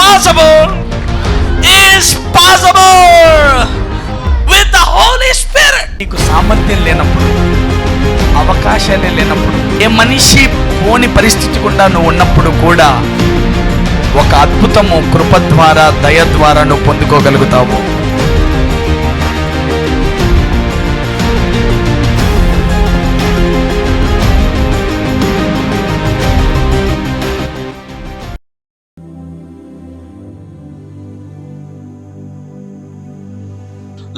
impossible is possible with the Holy Spirit. నీకు సామర్థ్యం లేనప్పుడు, అవకాశాలే లేనప్పుడు, ఏ మనిషి పోని పరిస్థితి గుండా నువ్వు ఉన్నప్పుడు కూడా ఒక అద్భుతము కృప ద్వారా, దయ ద్వారా నువ్వు పొందుకోగలుగుతావు.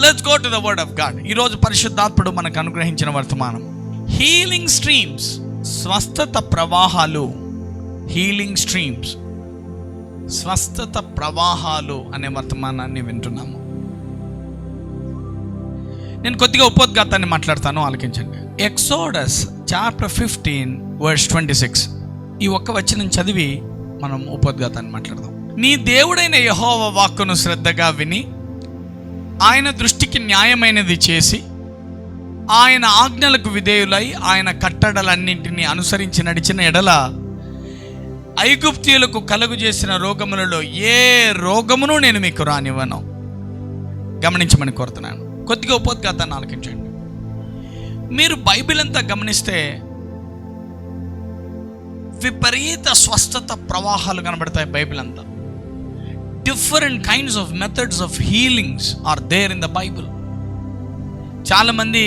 Let's go to the word of God. ఈ రోజు పరిశుద్ధాత్ముడు మనకు అనుగ్రహించిన వర్తమానం హీలింగ్ స్ట్రీమ్స్, స్వస్థత ప్రవాహాలు. హీలింగ్ స్ట్రీమ్స్, స్వస్థత ప్రవాహాలు అనే వర్తమానాన్ని వింటున్నాము. నేను కొద్దిగా ఉపోద్ఘాతాన్ని మాట్లాడతాను, ఆలకించండి. ఎక్సోడస్ చాప్టర్ 15 వర్స్ 26 ఈ ఒక్క వచనం చదివి మనం ఉపోద్ఘాతాన్ని మాట్లాడదాం. నీ దేవుడైన యెహోవా వాక్కును శ్రద్ధగా విని ఆయన దృష్టికి న్యాయమైనది చేసి ఆయన ఆజ్ఞలకు విధేయులై ఆయన కట్టడలన్నింటినీ అనుసరించి నడిచిన ఎడల ఐగుప్తీయులకు కలుగు చేసిన రోగములలో ఏ రోగమును నేను మీకు రానివ్వను. గమనించమని కోరుతున్నాను. కొద్దిగా ఉపోద్ఘాతాన్ని ఆలకించండి. మీరు బైబిల్ అంతా గమనిస్తే విపరీత స్వస్థత ప్రవాహాలు కనబడతాయి. బైబిల్ అంతా different kinds of methods of healings are there in the Bible. చాలా మంది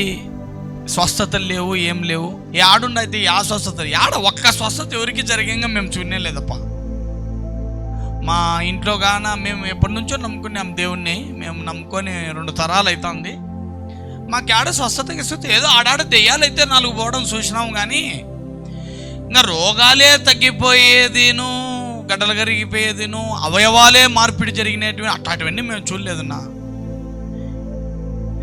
స్వస్థతలు లేవు, ఏం లేవు, ఆడుండైతే ఆ స్వస్థత ఆడ ఒక్క స్వస్థత ఎవరికి జరిగంగా మేము చూడలేదప్ప. మా ఇంట్లో గాన మేము ఎప్పటి నుంచో నమ్ముకున్నాం దేవుణ్ణి. మేము నమ్ముకొని 2 తరాలు అవుతుంది. మాకు ఆడ స్వస్థత ఇస్తే ఏదో ఆడాడ దెయ్యాలైతే 4 పోవడం చూసినాము, కానీ ఇంకా రోగాలే తగ్గిపోయేదిను, గడ్డలు కరిగిపోయేదిను, అవయవాలే మార్పిడి జరిగినటువంటి అట్లాంటివన్నీ మేము చూడలేదన్నా.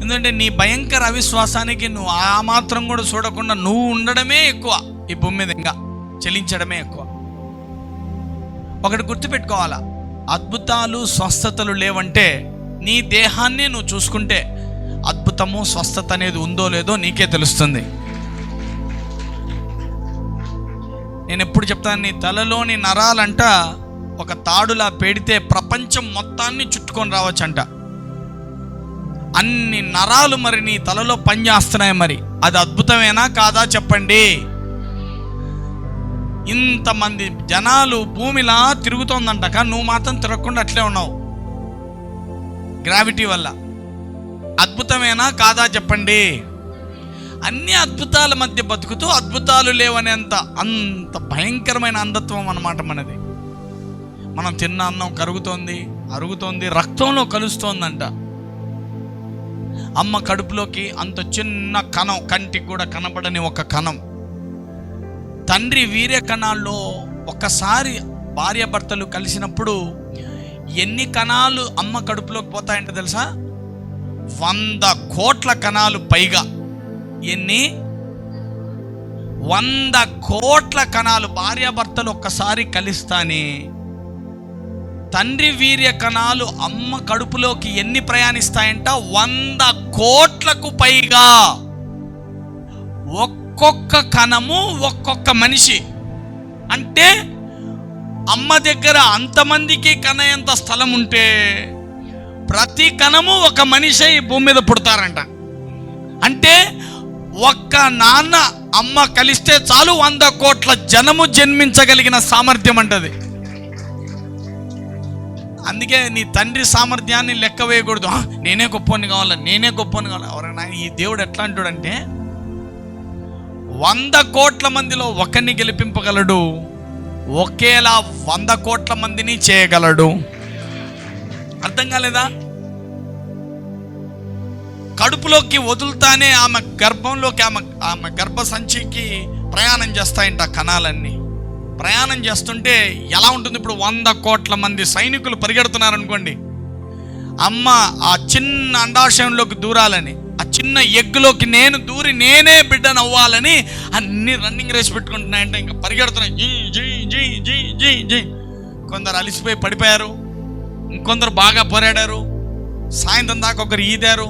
ఎందుకంటే నీ భయంకర అవిశ్వాసానికి నువ్వు ఆ మాత్రం కూడా చూడకుండా నువ్వు ఉండడమే ఎక్కువ ఈ భూమి మీద, ఇంకా చెలించడమే ఎక్కువ. ఒకటి గుర్తుపెట్టుకోవాలా, అద్భుతాలు స్వస్థతలు లేవంటే నీ దేహాన్ని నువ్వు చూసుకుంటే అద్భుతము స్వస్థత అనేది ఉందో లేదో నీకే తెలుస్తుంది. నేను ఎప్పుడు చెప్తాను, నీ తలలోని నరాలంట ఒక తాడులా పెడితే ప్రపంచం మొత్తాన్ని చుట్టుకొని రావచ్చంట. అన్ని నరాలు మరి నీ తలలో పనిచేస్తున్నాయి. మరి అది అద్భుతమేనా కాదా చెప్పండి? ఇంతమంది జనాలు భూమిలా తిరుగుతోందంట, కానీ నువ్వు మాత్రం తిరగకుండా అట్లే ఉన్నావు గ్రావిటీ వల్ల. అద్భుతమేనా కాదా చెప్పండి? అన్ని అద్భుతాల మధ్య బతుకుతూ అద్భుతాలు లేవనేంత అంత భయంకరమైన అంధత్వం అన్నమాట మనది. మనం తిన్న అన్నం కరుగుతోంది, అరుగుతోంది, రక్తంలో కలుస్తోందంట. అమ్మ కడుపులోకి అంత చిన్న కణం, కంటికి కూడా కనబడని ఒక కణం, తండ్రి వీర్య కణాల్లో ఒక్కసారి భార్యాభర్తలు కలిసినప్పుడు ఎన్ని కణాలు అమ్మ కడుపులోకి పోతాయంటే తెలుసా? 100 కోట్ల కణాలు పైగా. ఎన్ని? 100 కోట్ల కణాలు భార్యాభర్తలు ఒక్కసారి కలిస్తానే తండ్రి వీర్య కణాలు అమ్మ కడుపులోకి ఎన్ని ప్రయాణిస్తాయంట? 100 కోట్లకు పైగా. ఒక్కొక్క కణము ఒక్కొక్క మనిషి. అంటే అమ్మ దగ్గర అంతమందికి కణయంత స్థలం ఉంటే ప్రతి కణము ఒక మనిషి ఈ భూమి మీద పుడతారంట. అంటే ఒక్క నాన్న అమ్మ కలిస్తే చాలు 100 కోట్ల జనము జన్మించగలిగిన సామర్థ్యం అంటది. అందుకే నీ తండ్రి సామర్థ్యాన్ని లెక్క వేయకూడదు. నేనే గొప్పని కావాలి, నేనే గొప్పని కావాలి. ఎవరైనా ఈ దేవుడు ఎట్లా అంటాడంటే 100 కోట్ల మందిలో ఒకరిని గెలిపింపగలడు, ఒకేలా 100 కోట్ల మందిని చేయగలడు. అర్థం కాలేదా? కడుపులోకి వదులుతానే ఆమె గర్భంలోకి ఆమె గర్భసంచికి ప్రయాణం చేస్తాయంట కణాలన్నీ. ప్రయాణం చేస్తుంటే ఎలా ఉంటుంది? ఇప్పుడు 100 కోట్ల మంది సైనికులు పరిగెడుతున్నారనుకోండి, అమ్మ ఆ చిన్న అండాశయంలోకి దూరాలని, ఆ చిన్న ఎగ్గులోకి నేను దూరి నేనే బిడ్డను అవ్వాలని అన్ని రన్నింగ్ రేస్ పెట్టుకుంటున్నాయంటే ఇంకా పరిగెడుతున్నాయి. జీ జీ జీ జీ జీ జీ. కొందరు అలిసిపోయి పడిపోయారు, ఇంకొందరు బాగా పోరాడారు, సాయంత్రం దాకా ఒకరు ఈదారు.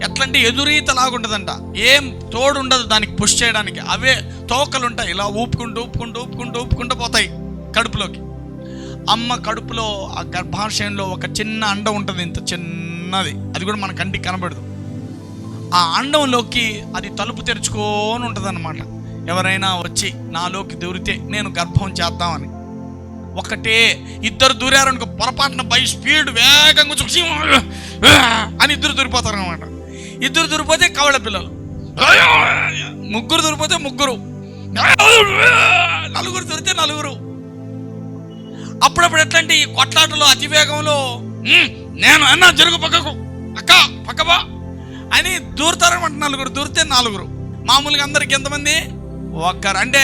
ఎట్లంటే ఎదురీత లాగుంటుందంట, ఏం తోడు ఉండదు దానికి పుష్ చేయడానికి. అవే తోకలు ఉంటాయి, ఇలా ఊపుకుంటూ ఊపుకుంటూ ఊపుకుంటూ ఊపుకుంటూ పోతాయి కడుపులోకి. అమ్మ కడుపులో ఆ గర్భాశయంలో ఒక చిన్న అండం ఉంటుంది, ఇంత చిన్నది, అది కూడా మన కంటికి కనబడదు. ఆ అండంలోకి అది తలుపు తెరుచుకొని ఉంటుంది అన్నమాట. ఎవరైనా వచ్చి నాలోకి దూరితే నేను గర్భం చేద్దామని, ఒకటే ఇద్దరు దూరారనుకో, పొరపాటున బై స్పీడ్ వేగంగా చూసి అని ఇద్దరు దూరిపోతారు అనమాట. ఇద్దరు దూరిపోతే కవళ పిల్లలు, ముగ్గురు దూరిపోతే ముగ్గురు, నలుగురు దూరితే నలుగురు. అప్పుడప్పుడు ఎట్లాంటి కొట్లాటలో అతివేగంలో నేను అన్నా జరుగు పక్కకు, అక్క పక్కబా అని దూరుతారనమాట. నలుగురు దూరితే నలుగురు. మామూలుగా అందరికి ఎంతమంది? ఒక్కరు. అంటే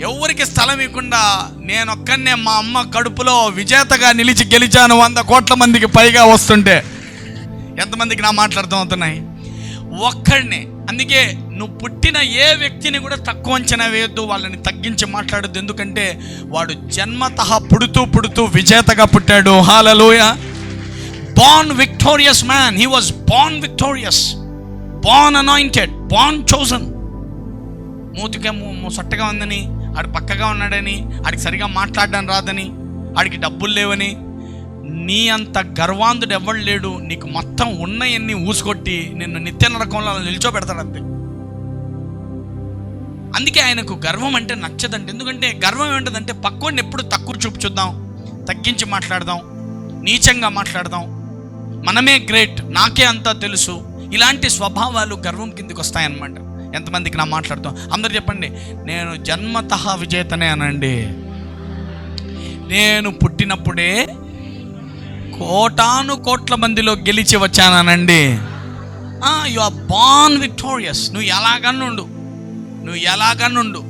ఎవరికి స్థలం ఇవ్వకుండా నేను ఒక్కనే మా అమ్మ కడుపులో విజేతగా నిలిచి గెలిచాను 100 కోట్ల మందికి పైగా వస్తుంటే. ఎంతమందికి నా మాటలు అర్థం అవుతున్నాయి? ఒక్కడినే. అందుకే నువ్వు పుట్టిన ఏ వ్యక్తిని కూడా తక్కువ అంచనా వేయొద్దు, వాళ్ళని తగ్గించి మాట్లాడొద్దు. ఎందుకంటే వాడు జన్మతః పుడుతూ విజేతగా పుట్టాడు. హల్లెలూయా. born victorious man, he was born victorious, born anointed, born chosen. మూతికేమో సొట్టగా ఉందని, ఆడు పక్కగా ఉన్నాడని, ఆడికి సరిగా మాట్లాడడం రాదని, ఆడికి డబ్బులు లేవని, నీ అంత గర్వాంధుడు ఎవడు లేడు. నీకు మొత్తం ఉన్నయన్ని ఊసుకొట్టి నిన్ను నిత్య నరకంలో నిల్చోబెడతాడు అంతే. అందుకే ఆయనకు గర్వం అంటే నచ్చదంటే. ఎందుకంటే గర్వం ఏంటంటే పక్కోడిని ఎప్పుడు తక్కువ చూపు చూద్దాం, తగ్గించి మాట్లాడదాం, నీచంగా మాట్లాడదాం, మనమే గ్రేట్, నాకే అంతా తెలుసు. ఇలాంటి స్వభావాలు గర్వం కిందకి వస్తాయన్నమాట. ఎంతమందికి నా మాట్లాడతాం? అందరు చెప్పండి, నేను జన్మతః విజేతనే అనండి. నేను పుట్టినప్పుడే కోటాను కోట్ల మందిలో గెలిచి వచ్చానండి. You are born victorious. నువ్వు ఎలాగనుండు.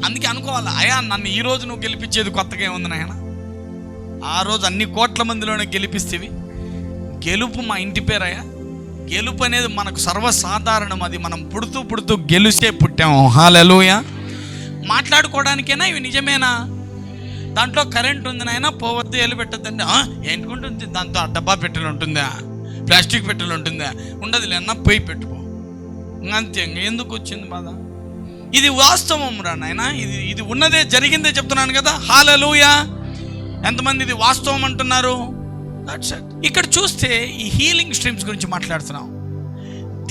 అందుకే అనుకోవాలి, అయ్యా నన్ను ఈరోజు నువ్వు గెలిపించేది కొత్తగా ఏముంది నాయన? ఆ రోజు అన్ని కోట్ల మందిలోనే గెలిపిస్తేవి. గెలుపు మా ఇంటి పేరయ్యా. గెలుపు అనేది మనకు సర్వసాధారణం. అది మనం పుడుతూ గెలిచే పుట్టాము. హల్లెలూయా. మాట్లాడుకోవడానికైనా ఇవి నిజమేనా? దాంట్లో కరెంట్ ఉంది నాయన, పోవద్దు, ఎల్లు పెట్టద్దండి. ఏంటుకుంటుంది? దాంతో డబ్బా పెట్టెలు ఉంటుందా, ప్లాస్టిక్ పెట్టెలు ఉంటుందా? ఉండదు లేనా, పోయి పెట్టుకో అంతే. ఎందుకు వచ్చింది బాధ? ఇది వాస్తవం రా నాయన, ఇది ఉన్నదే, జరిగిందే చెప్తున్నాను కదా. హల్లెలూయా. ఎంతమంది ఇది వాస్తవం అంటున్నారు? ఇక్కడ చూస్తే ఈ హీలింగ్ స్ట్రీమ్స్ గురించి మాట్లాడుతున్నాం.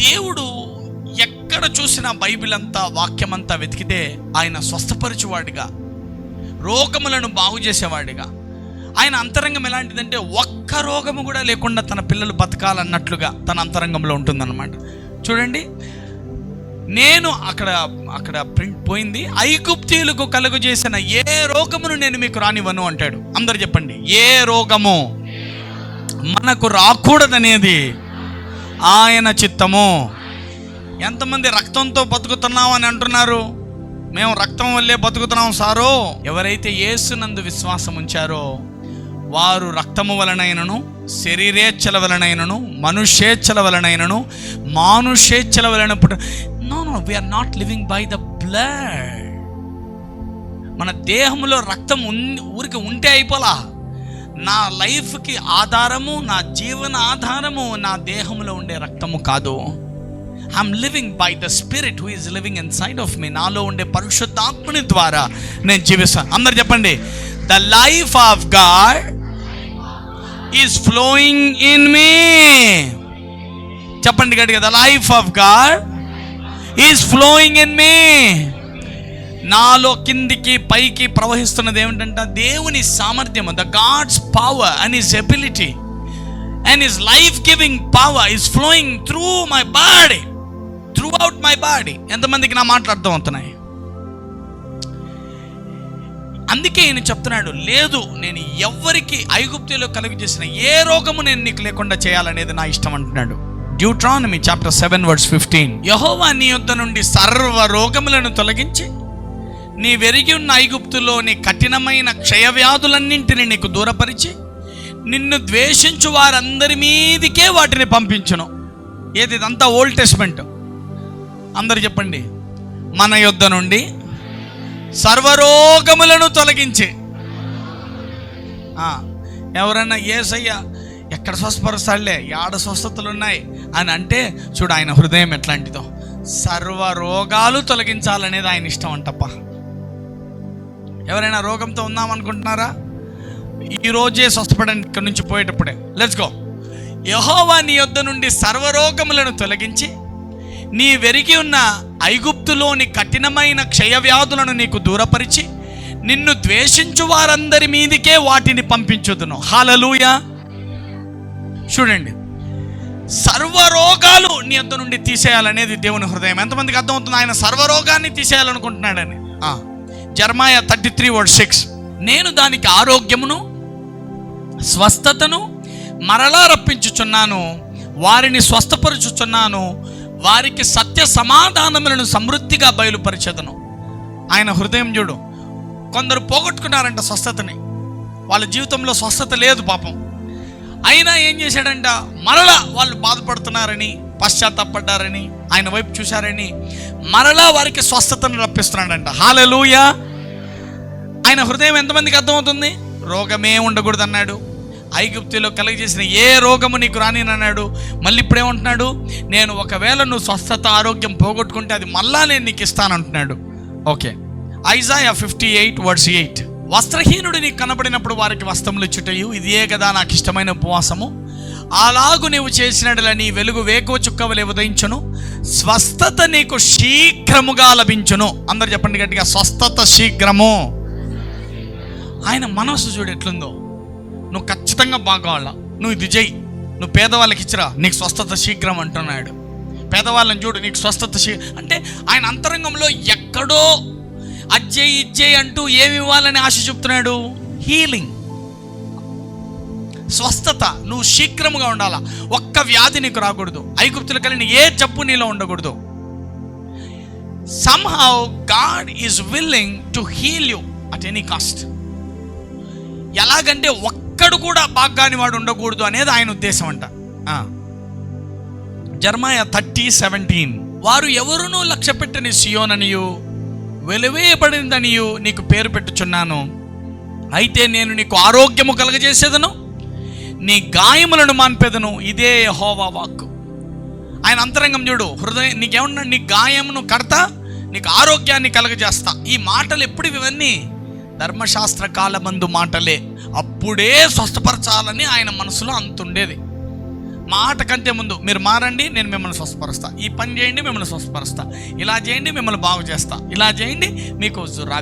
దేవుడు ఎక్కడ చూసినా బైబిల్ అంతా, వాక్యం అంతా వెతికితే ఆయన స్వస్థపరచువాడిగా, రోగములను బాగు చేసేవాడిగా. ఆయన అంతరంగం ఎలాంటిదంటే ఒక్క రోగము కూడా లేకుండా తన పిల్లలు బతకాలన్నట్లుగా తన అంతరంగంలో ఉంటుందన్నమాట. చూడండి, నేను అక్కడ ప్రింట్ పోయింది. ఐగుప్తీయులకు కలుగు చేసిన ఏ రోగమును నేను మీకు రానివ్వను అంటాడు. అందరు చెప్పండి, ఏ రోగము మనకు రాకూడదనేది ఆయన చిత్తము. ఎంతమంది రక్తంతో బతుకుతున్నాం అని అంటున్నారు? మేము రక్తం వల్లే బతుకుతున్నాం సారో. ఎవరైతే యేసునందు విశ్వాసం ఉంచారో వారు రక్తము వలనైనను, శరీరేచ్ఛల వలనైనను, మనుష్యేచ్ఛల వలనైనను, మానుషేచ్ఛల వలన no we are not living by the blood. మన దేహంలో రక్తం ఊరికి ఉంటే అయిపోలా. నా లైఫ్కి ఆధారము, నా జీవన ఆధారము నా దేహంలో ఉండే రక్తము కాదు. I'm living by the spirit who is living inside of me. నాలో ఉండే పరిశుద్ధాత్మని ద్వారా నేను జీవిస్తాను. అందరు చెప్పండి, the life of God is flowing in me. చెప్పండి గట్టిగా, the life of God is flowing in me. నాలో కిందికి పైకి ప్రవహిస్తున్నది ఏమిటంటే దేవుని సామర్థ్యము, the God's power and his ability and his life giving power is flowing through my body, throughout my body. ఎంతమందికి నా మాటలు అర్థం అవుతున్నాయి? అందుకే ఈయన చెప్తున్నాడు, లేదు నేను ఎవరికి ఐగుప్తులో కలుగు చేసిన ఏ రోగము నేను నీకు లేకుండా చేయాలనేది నా ఇష్టం అంటున్నాడు. Deuteronomy chapter 7:15. యెహోవా నీ యొద్ద నుండి సర్వ రోగములను తొలగించి నీ వెరిగి ఉన్న ఐగుప్తులోని కఠినమైన క్షయవ్యాధులన్నింటినీ నీకు దూరపరిచి నిన్ను ద్వేషించు వారందరి మీదికే వాటిని పంపించును. ఏది? ఇదంతా ఓల్డ్ టెస్ట్మెంట్. అందరు చెప్పండి, మన యొద్ద నుండి సర్వరోగములను తొలగించి. ఎవరైనా యేసయ్య ఎక్కడ స్వస్థపరుస్తాడులే, ఏడ స్వస్థతలు ఉన్నాయి అని అంటే చూడు ఆయన హృదయం ఎట్లాంటిదో. సర్వ రోగాలు తొలగించాలనేది ఆయన ఇష్టం అంటప్ప. ఎవరైనా రోగంతో ఉన్నామనుకుంటున్నారా? ఈరోజే స్వస్థపడండి ఇక్కడి నుంచి పోయేటప్పుడే. Let's go. యెహోవా నీ యొద్ద నుండి సర్వరోగములను తొలగించి నీ వెరిగి ఉన్న ఐగుప్తులోని కఠినమైన క్షయవ్యాధులను నీకు దూరపరిచి నిన్ను ద్వేషించు వారందరి మీదికే వాటిని పంపించుదును. హల్లెలూయా. చూడండి, సర్వరోగాలు నీ యొద్ద నుండి తీసేయాలనేది దేవుని హృదయం. ఎంతమందికి అర్థమవుతుంది? ఆయన సర్వరోగాన్ని తీసేయాలనుకుంటున్నాడని. జెరమాయా 33:6, నేను దానికి ఆరోగ్యమును స్వస్థతను మరలా రప్పించుచున్నాను, వారిని స్వస్థపరుచుచున్నాను, వారికి సత్య సమాధానములను సమృద్ధిగా బయలుపరిచెదను. ఆయన హృదయం చూడు. కొందరు పోగొట్టుకున్నారంట స్వస్థతని, వాళ్ళ జీవితంలో స్వస్థత లేదు పాపం. అయినా ఏం చేశాడంట, మరలా వాళ్ళు బాధపడుతున్నారని, పశ్చాత్తాపడ్డారని, ఆయన వైపు చూశారని మరలా వారికి స్వస్థతను రప్పిస్తున్నాడంట. హల్లెలూయా. ఆయన హృదయం ఎంతమందికి అర్థమవుతుంది? రోగమే ఉండకూడదు అన్నాడు. ఐగుప్తులో కలుగజేసిన ఏ రోగము నీకు రానినన్నాడు. మళ్ళీ ఇప్పుడేమంటున్నాడు? నేను ఒకవేళ నువ్వు స్వస్థత ఆరోగ్యం పోగొట్టుకుంటే అది మళ్ళా నేను నీకు ఇస్తానంటున్నాడు. ఓకే. ఐజాయా 58:8, వస్త్రహీనుడు నీకు కనబడినప్పుడు వారికి వస్త్రములు ఇచ్చుటయు ఇదే కదా నాకు ఇష్టమైన ఉపవాసము. అలాగు నీవు చేసినట్ల నీ వెలుగు వేకువ చుక్కవలే ఉదయించును, స్వస్థత నీకు శీఘ్రముగా లభించును. అందరు చెప్పండి గట్టిగా, స్వస్థత శీఘ్రము. ఆయన మనసు చూడు ఎట్లుందో. నువ్వు ఖచ్చితంగా బాగోవాలా, నువ్వు ఇది చెయ్యి, నువ్వు పేదవాళ్ళకి ఇచ్చిరా, నీకు స్వస్థత శీఘ్రం అంటున్నాడు. పేదవాళ్ళని చూడు, నీకు స్వస్థత అంటే ఆయన అంతరంగంలో ఎక్కడో అజ్జయ్ ఇజ్జయ్ అంటూ ఏమి ఇవ్వాలని ఆశ చూపుతున్నాడు? హీలింగ్, స్వస్థత. నువ్వు శీఘ్రముగా ఉండాలా. ఒక్క వ్యాధి నీకు రాకూడదు. ఐగుప్తులు కలిగిన ఏ జబ్బు నీలో ఉండకూడదు. somehow God is willing to heal you at any cost. ఎలాగంటే ఒక్కడు కూడా బాగ్గాని వాడు ఉండకూడదు అనేది ఆయన ఉద్దేశం అంట. జెరమాయా 30:17, వారు ఎవరునూ లక్ష్య పెట్టని సియోననియు వెలువేయబడిందనియు నీకు పేరు పెట్టుచున్నాను. అయితే నేను నీకు ఆరోగ్యము కలగజేసేదను, నీ గాయములను మాన్పేదను. ఇదే యెహోవా వాక్కు. ఆయన అంతరంగం చూడు. హృదయం నీకేమన్నా, నీ గాయమును కడతా, నీకు ఆరోగ్యాన్ని కలగజేస్తా. ఈ మాటలు ఎప్పుడు? ఇవన్నీ ధర్మశాస్త్ర కాలమందు మాటలే. అప్పుడే స్వస్థపరచాలని ఆయన మనసులో అంతుండేది. మాట కంటే ముందు మీరు మారండి, నేను మిమ్మల్ని స్వస్థపరుస్తా, ఈ పని చేయండి, మిమ్మల్ని స్వస్థపరుస్తా, ఇలా చేయండి, మిమ్మల్ని బాగు చేస్తా, ఇలా చేయండి, మీకు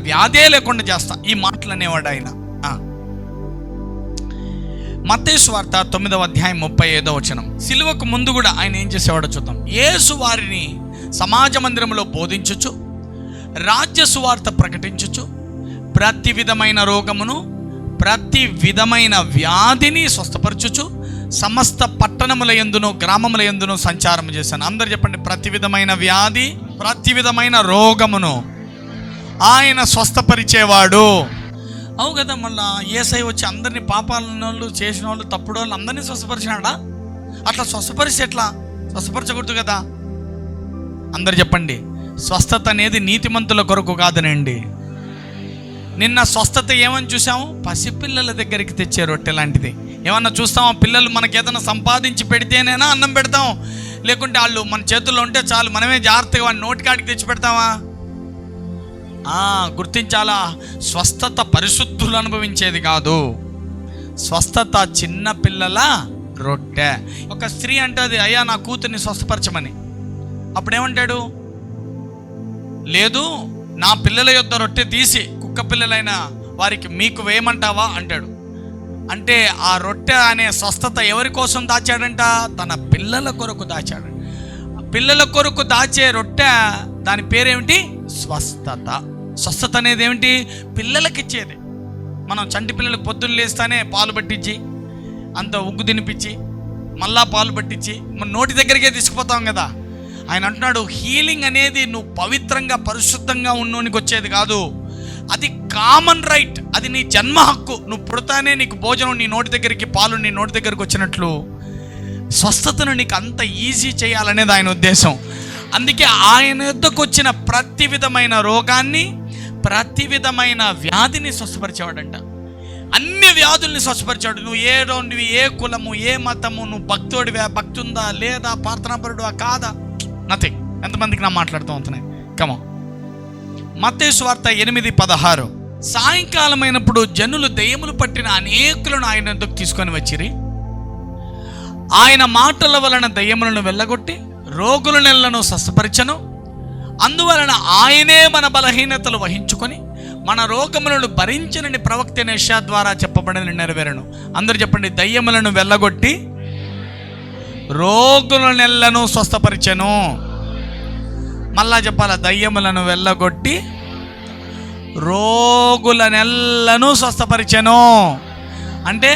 వ్యాధే లేకుండా చేస్తా. ఈ మాటలు అనేవాడు ఆయన. మత్తయి సువార్త 9:35 సిలువకు ముందు కూడా ఆయన ఏం చేసేవాడో చూద్దాం. యేసు వారిని సమాజ మందిరంలో బోధించుచు, రాజ్య సువార్త ప్రకటించుచు, ప్రతి విధమైన రోగమును, ప్రతి విధమైన వ్యాధిని స్వస్థపరచుచు, సమస్త పట్టణముల యందును గ్రామముల యందును సంచారం చేశాను. అందరు చెప్పండి, ప్రతి విధమైన వ్యాధి, ప్రతి విధమైన రోగమును ఆయన స్వస్థపరిచేవాడు. అవు కదా. మళ్ళా యేసయ్య వచ్చి అందరినీ పాపాలను వాళ్ళు, చేసిన వాళ్ళు, తప్పుడు వాళ్ళు అందరినీ స్వస్థపరిచినాడా? అట్లా స్వస్థపరిచి ఎట్లా? స్వస్థపరచకూడదు కదా. అందరు చెప్పండి, స్వస్థత అనేది నీతిమంతుల కొరకు కాదనండి. నిన్న స్వస్థత ఏమని చూసాము? పసిపిల్లల దగ్గరికి తెచ్చే రొట్టె లాంటిది. ఏమన్నా చూస్తామా? పిల్లలు మనకి ఏదైనా సంపాదించి పెడితేనేనా అన్నం పెడతాం, లేకుంటే వాళ్ళు మన చేతుల్లో ఉంటే చాలు మనమే జాగ్రత్తగా వాడిని నోటికాడికి తెచ్చి పెడతామా? గుర్తించాలా. స్వస్థత పరిశుద్ధులు అనుభవించేది కాదు. స్వస్థత చిన్న పిల్లల రొట్టె. ఒక స్త్రీ అంటది, అయ్యా నా కూతుర్ని స్వస్థపరచమని. అప్పుడేమంటాడు? లేదు, నా పిల్లల యొద్ద రొట్టె తీసి కుక్క పిల్లలైన వారికి మీకు వేయమంటావా అంటాడు. అంటే ఆ రొట్టె అనే స్వస్థత ఎవరి కోసం దాచాడంట? తన పిల్లల కొరకు దాచాడు. పిల్లల కొరకు దాచే రొట్టె, దాని పేరేమిటి? స్వస్థత. స్వస్థత అనేది ఏమిటి? పిల్లలకి ఇచ్చేది. మనం చంటి పిల్లలకు పొద్దున్న లేస్తానే పాలు పట్టించి, అంత ఉగ్గు తినిపించి, మళ్ళా పాలు పట్టించి మన నోటి దగ్గరికే తీసుకుపోతాం కదా. ఆయన అంటున్నాడు, హీలింగ్ అనేది నువ్వు పవిత్రంగా పరిశుద్ధంగా ఉన్నోనికి వచ్చేది కాదు. అది కామన్ రైట్, అది నీ జన్మ హక్కు. నువ్వు పుడతానే నీకు భోజనం నీ నోటి దగ్గరికి, పాలు నీ నోటి దగ్గరికి వచ్చినట్లు స్వస్థతను నీకు అంత ఈజీ చేయాలనేది ఆయన ఉద్దేశం. అందుకే ఆయన యొద్దకు వచ్చిన ప్రతి విధమైన రోగాన్ని, ప్రతి విధమైన వ్యాధిని స్వస్థపరిచేవాడంట. అన్ని వ్యాధుల్ని స్వస్థపరిచాడు. నువ్వు ఏ రోండివి, ఏ కులము, ఏ మతము, నువ్వు భక్తుడివా, భక్తి ఉందా లేదా, ప్రార్థనాపరుడువా కాదా, నథింగ్. ఎంతమందికి నా మాట్లాడుతూ ఉంటున్నాయి? కమో. మత్తయి సువార్త 8:16, సాయంకాలం అయినప్పుడు జనులు దెయ్యములు పట్టిన అనేకులను ఆయన వద్దకు తీసుకొని వచ్చిరి. ఆయన మాటల వలన దెయ్యములను వెళ్ళగొట్టి రోగుల నెలను స్వస్థపరిచెను. అందువలన ఆయనే మన బలహీనతలు వహించుకొని మన రోగములను భరించనని ప్రవక్త యెషయా ద్వారా చెప్పబడిన నెరవేరును. అందరూ చెప్పండి, దయ్యములను వెళ్ళగొట్టి రోగుల నెలను స్వస్థపరిచెను. మళ్ళా చెప్పాలా, దయ్యములను వెళ్ళగొట్టి రోగుల నెలను స్వస్థపరిచెను. అంటే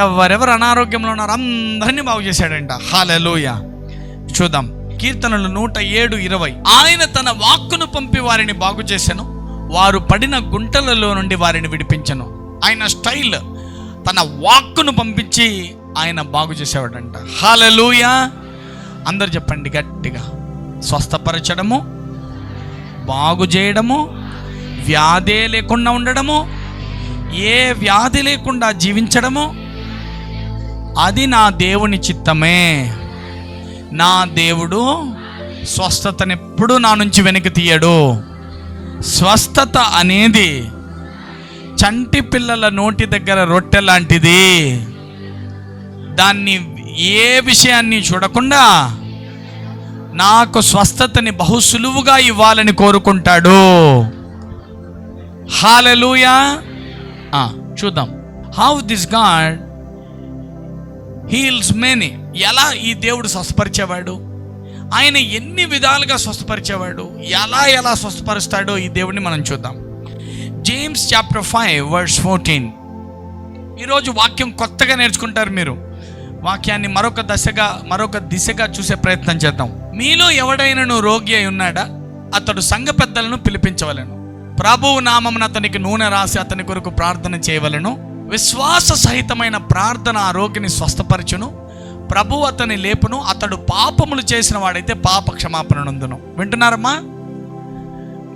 ఎవరెవరు అనారోగ్యంలో ఉన్నారో అందరినీ బాగు చేశాడంట. హల్లెలూయా. చూద్దాం, కీర్తనలు 107:20. ఆయన తన వాక్కును పంపి వారిని బాగు చేసెను, వారు పడిన గుంటలలో నుండి వారిని విడిపించెను. ఆయన స్టైల్, తన వాక్కును పంపించి ఆయన బాగు చేసేవాడంట. హల్లెలూయా. అందరు చెప్పండి గట్టిగా, స్వస్థపరచడము, బాగు చేయడము, వ్యాధే లేకుండా ఉండడము, ఏ వ్యాధి లేకుండా జీవించడము, అది నా దేవుని చిత్తమే. నా దేవుడు స్వస్థతనెప్పుడు నా నుంచి వెనక్కి తీయడు. స్వస్థత అనేది చంటి పిల్లల నోటి దగ్గర రొట్టె లాంటిది. దాన్ని ఏ విషయాన్ని చూడకుండా నాకు స్వస్థతని బహు సులువుగా ఇవ్వాలని కోరుకుంటాడు. హల్లెలూయా. చూద్దాం, how this God heels many. ఎలా ఈ దేవుడు స్వస్థపరిచేవాడు, ఆయన ఎన్ని విధాలుగా స్వస్థపరిచేవాడు, ఎలా స్వస్థపరుస్తాడో ఈ దేవుడిని మనం చూద్దాం. James chapter 5:14. ఈరోజు వాక్యం కొత్తగా నేర్చుకుంటారు మీరు. వాక్యాన్ని మరొక దిశగా చూసే ప్రయత్నం చేద్దాం. మీలో ఎవడైనను రోగి అయి ఉన్నాడా, అతడు సంఘ పెద్దలను పిలిపించవలెను, ప్రభువు నామమున అతనికి నూనె రాసి అతని కొరకు ప్రార్థన చేయవలెను. విశ్వాస సహితమైన ప్రార్థన ఆ రోగిని స్వస్థపరచును, ప్రభువు అతని లేపును. అతడు పాపములు చేసిన వాడైతే పాప క్షమాపణ నందును. వింటున్నారమ్మా?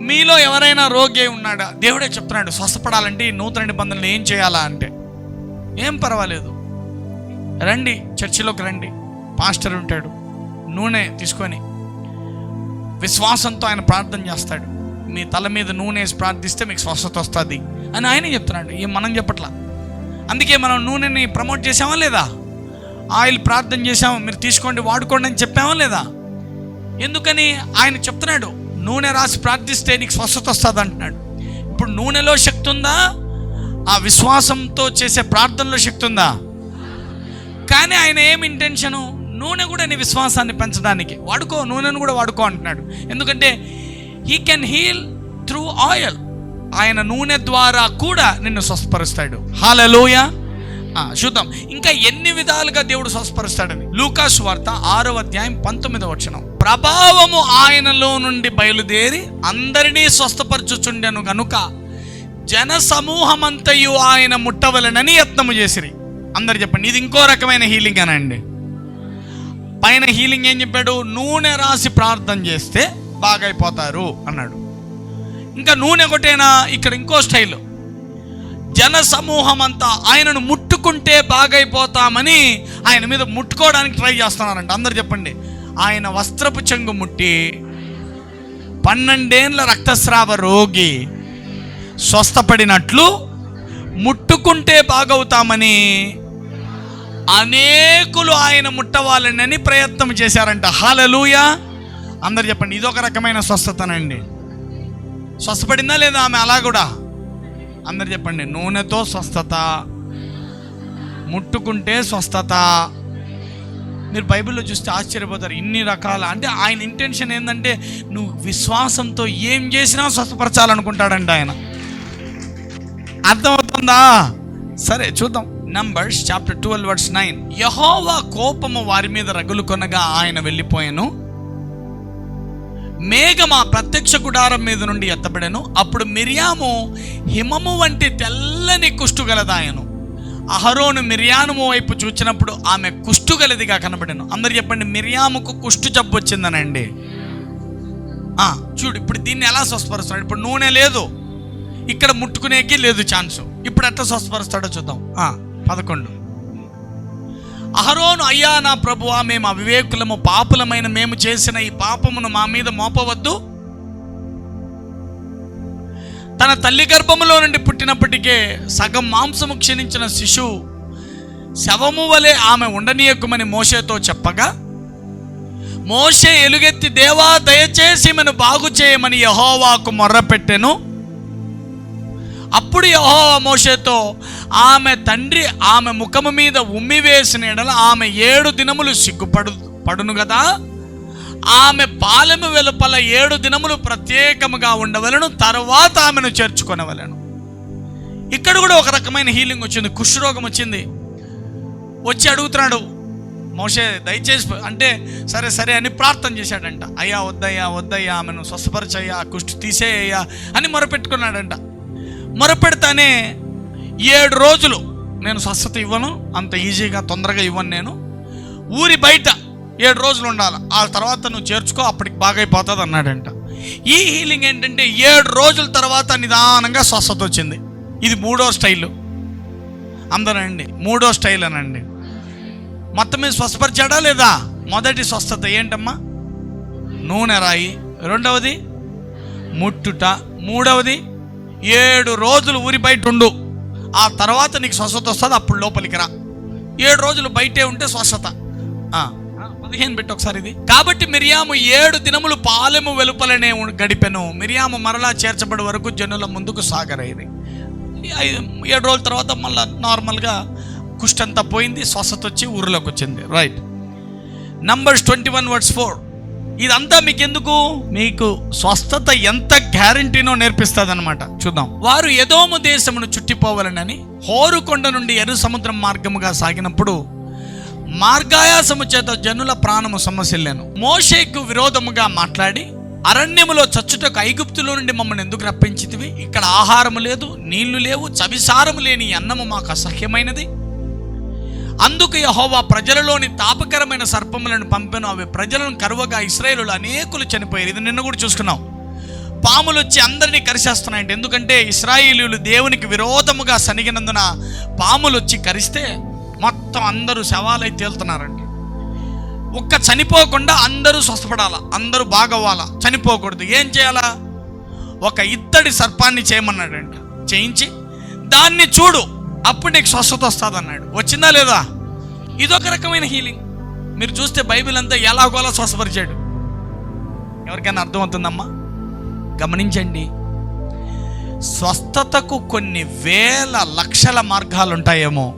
మీలో ఎవరైనా రోగి అయి ఉన్నాడా? దేవుడే చెప్తున్నాడు, స్వస్థపడాలంటే ఈ నూతన నిబంధనలు ఏం చేయాలా అంటే, ఏం పర్వాలేదు, రండి, చర్చిలోకి రండి, పాస్టర్ ఉంటాడు, నూనె తీసుకొని విశ్వాసంతో ఆయన ప్రార్థన చేస్తాడు. మీ తల మీద నూనె వేసి ప్రార్థిస్తే మీకు స్వస్థత వస్తుంది అని ఆయనే చెప్తున్నాడు. ఏం మనం చెప్పట్లా. అందుకే మనం నూనెని ప్రమోట్ చేసామా లేదా? ఆయిల్ ప్రార్థన చేసామా, మీరు తీసుకోండి వాడుకోండి అని చెప్పామా లేదా? ఎందుకని ఆయన చెప్తున్నాడు, నూనె రాసి ప్రార్థిస్తే నీకు స్వస్థత వస్తుంది అంటున్నాడు. ఇప్పుడు నూనెలో శక్తి ఉందా? ఆ విశ్వాసంతో చేసే ప్రార్థనలో శక్తి ఉందా? కానీ ఆయన ఏం ఇంటెన్షను, నూనె కూడా నీ విశ్వాసాన్ని పెంచడానికి వాడుకో, నూనెను కూడా వాడుకో అంటున్నాడు. ఎందుకంటే he can heal through oil. ఆయన నూనె ద్వారా కూడా నిన్ను స్వస్థపరుస్తాడు. హల్లెలూయా. చూద్దాం ఇంకా ఎన్ని విధాలుగా దేవుడు స్వస్థపరుస్తాడని. లూకాసు వార్త 6:19. ప్రభావము ఆయనలో నుండి బయలుదేరి అందరినీ స్వస్థపరచుచుండెను గనుక జన సమూహమంతయు ఆయన ముట్టవలెనని యత్నము చేసిరి. అందరు చెప్పండి, ఇది ఇంకో రకమైన హీలింగ్ అనండి. పైన హీలింగ్ ఏం చెప్పాడు? నూనె రాసి ప్రార్థన చేస్తే బాగైపోతారు అన్నాడు. ఇంకా నూనె కొట్టేనా? ఇక్కడ ఇంకో స్టైల్, జన సమూహం అంతా ఆయనను ముట్టుకుంటే బాగైపోతామని ఆయన మీద ముట్టుకోవడానికి ట్రై చేస్తున్నారంట. అందరు చెప్పండి, ఆయన వస్త్రపు చెంగు ముట్టి 12 ఏళ్ల రక్తస్రావ రోగి స్వస్థపడినట్లు ముట్టుకుంటే బాగవుతామని అనేకులు ఆయన ముట్టవాలని ప్రయత్నం చేశారంట. హల్లెలూయా. అందరు చెప్పండి, ఇదొక రకమైన స్వస్థతనండి. స్వస్థపడిందా లేదా ఆమె? అలా కూడా అందరు చెప్పండి, నూనెతో స్వస్థత, ముట్టుకుంటే స్వస్థత. మీరు బైబిల్లో చూస్తే ఆశ్చర్యపోతారు, ఇన్ని రకాల. అంటే ఆయన ఇంటెన్షన్ ఏంటంటే నువ్వు విశ్వాసంతో ఏం చేసినా స్వస్థపరచాలనుకుంటాడంట ఆయన. అర్థమవుతుందా? సరే చూద్దాం. Numbers chapter 12:9. యెహోవా కోపము వారి మీద రగులు కొనగా ఆయన వెళ్ళిపోయాను, మేఘం ఆ ప్రత్యక్ష గుడారం మీద నుండి ఎత్తబడెను. అప్పుడు మిర్యాము హిమము వంటి తెల్లని కుష్టుగలదాయను. అహరోను మిర్యాము వైపు చూచినప్పుడు ఆమె కుష్టుగలదిగా కనబడెను. అందరు చెప్పండి, మిర్యాముకు కుష్టు జబ్బు వచ్చిందనండి. చూడు, ఇప్పుడు దీన్ని ఎలా స్వస్థపరుస్తాడు? ఇప్పుడు నూనె లేదు, ఇక్కడ ముట్టుకునేకి లేదు ఛాన్సు. ఇప్పుడు ఎట్లా స్వస్థపరుస్తాడో చూద్దాం. 11. అహరోను, అయ్యా నా ప్రభువా, మేము అవివేకులము, పాపులమైన మేము చేసిన ఈ పాపమును మా మీద మోపవద్దు. తన తల్లి గర్భములో నుండి పుట్టినప్పటికే సగం మాంసము క్షీణించిన శిశువు శవము వలె ఆమె ఉండనీయకుమని మోషేతో చెప్పగా, మోషే ఎలుగెత్తి, దేవా దయచేసి ఈమెను బాగు చేయమని యెహోవాకు మొర్రపెట్టెను. అప్పుడు యెహోవా మోషేతో, ఆమె తండ్రి ఆమె ముఖము మీద ఉమ్మి వేసిన ఎడల ఆమె 7 దినములు పడును కదా, ఆమె పాలెము వెలుపల 7 దినములు ప్రత్యేకముగా ఉండవలను, తర్వాత ఆమెను చేర్చుకొనవలను. ఇక్కడ కూడా ఒక రకమైన హీలింగ్ వచ్చింది. కుష్ఠరోగం వచ్చింది. వచ్చి అడుగుతున్నాడు మోషే, దయచేసి అంటే సరే సరే అని ప్రార్థన చేశాడంట. అయ్యా వద్దయ్యా ఆమెను స్వస్థపరచయ్యా, కుష్ఠ తీసేయ్యా అని మొరపెట్టుకున్నాడంట. మొరపెడతానే 7 రోజులు నేను స్వస్థత ఇవ్వను, అంత ఈజీగా తొందరగా ఇవ్వను, నేను ఊరి బయట 7 రోజులు ఉండాలి, ఆ తర్వాత నువ్వు చేర్చుకో, అప్పటికి బాగైపోతుంది అన్నాడంట. ఈ హీలింగ్ ఏంటంటే 7 రోజుల తర్వాత నిదానంగా స్వస్థత వచ్చింది. ఇది 3వ స్టైలు. అందరండి 3వ స్టైల్ అనండి. మొత్తం మీద స్వస్థపరిచాడా లేదా? మొదటి స్వస్థత ఏంటమ్మా? నూనె రాయి. 2వది ముట్టుట. 3వది 7 రోజులు ఊరి బయట ఉండు, ఆ తర్వాత నీకు స్వస్థత వస్తుంది, అప్పుడు లోపలికి రా. 7 రోజులు బయటే ఉంటే స్వస్థత. 15 పెట్టి ఒకసారి ఇది. కాబట్టి మిరియాము 7 దినములు పాలెము వెలుపలనే గడిపెను. మిరియాము మరలా చేర్చబడి వరకు జనుల ముందుకు సాగరైంది. 7 రోజుల తర్వాత మళ్ళీ నార్మల్గా కుష్ఠంతా పోయింది, స్వస్థత వచ్చి ఊరిలోకి వచ్చింది. రైట్. నంబర్స్ 21:4. ఇదంతా మీకు ఎందుకు? మీకు స్వస్థత ఎంత గ్యారంటీనో నేర్పిస్తుంది అనమాట. చూద్దాం. వారు ఎదోము దేశమును చుట్టిపోవాలనని హోరు కొండ నుండి ఎర్ర సముద్రం మార్గముగా సాగినప్పుడు మార్గాయాసము చేత జనుల ప్రాణము సమస్యలేను. మోషేకు విరోధముగా మాట్లాడి, అరణ్యములో చచ్చుటకు ఐగుప్తులో నుండి మమ్మల్ని ఎందుకు రప్పించితివి? ఇక్కడ ఆహారము లేదు, నీళ్లు లేవు, చవిసారము లేని అన్నము మాకు అసహ్యమైనది. అందుకు యెహోవా ప్రజలలోని తాపకరమైన సర్పములను పంపెను, అవి ప్రజలను కరువగా ఇశ్రాయేలులు అనేకులు చనిపోయారు. ఇది నిన్న కూడా చూసుకున్నాం. పాములు వచ్చి అందరినీ కరిచేస్తున్నాయంటే, ఎందుకంటే ఇశ్రాయేలీయులు దేవునికి విరోధముగా సనిగినందున పాములు వచ్చి కరిస్తే మొత్తం అందరూ శవాలై తేలుతున్నారండి. ఒక్క చనిపోకుండా అందరూ స్వస్థపడాలా, అందరూ బాగవ్వాలా, చనిపోకూడదు. ఏం చేయాలా? ఒక ఇత్తడి సర్పాన్ని చేయమన్నాడంట. చేయించి దాన్ని చూడు, అప్పుడు నీకు స్వస్థత వస్తుంది అన్నాడు. వచ్చిందా లేదా? ఇదొక రకమైన హీలింగ్. మీరు చూస్తే బైబిల్ అంతా ఎలాగోలా స్వస్థపరిచాడు. ఎవరికైనా అర్థమవుతుందమ్మా? గమనించండి. స్వస్థతకు కొన్ని వేల లక్షల మార్గాలు ఉంటాయేమో.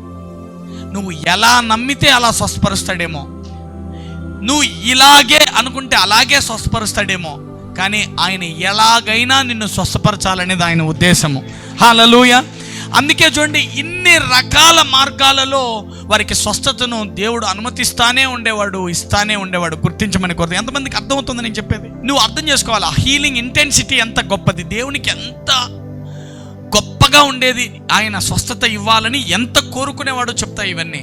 నువ్వు ఎలా నమ్మితే అలా స్వస్థపరుస్తాడేమో. నువ్వు ఇలాగే అనుకుంటే అలాగే స్వస్థపరుస్తాడేమో. కానీ ఆయన ఎలాగైనా నిన్ను స్వస్థపరచాలనేది ఆయన ఉద్దేశము. హల్లెలూయా. అందుకే చూడండి, ఇన్ని రకాల మార్గాలలో వారికి స్వస్థతను దేవుడు అనుమతిస్తానే ఉండేవాడు, ఇస్తానే ఉండేవాడు. గుర్తించమని కోరుతా. ఎంతమందికి అర్థమవుతుంది నేను చెప్పేది? నువ్వు అర్థం చేసుకోవాలి. ఆ హీలింగ్ ఇంటెన్సిటీ ఎంత గొప్పది, దేవునికి ఎంత గొప్పగా ఉండేది. ఆయన స్వస్థత ఇవ్వాలని ఎంత కోరుకునేవాడో చెప్తా ఇవన్నీ.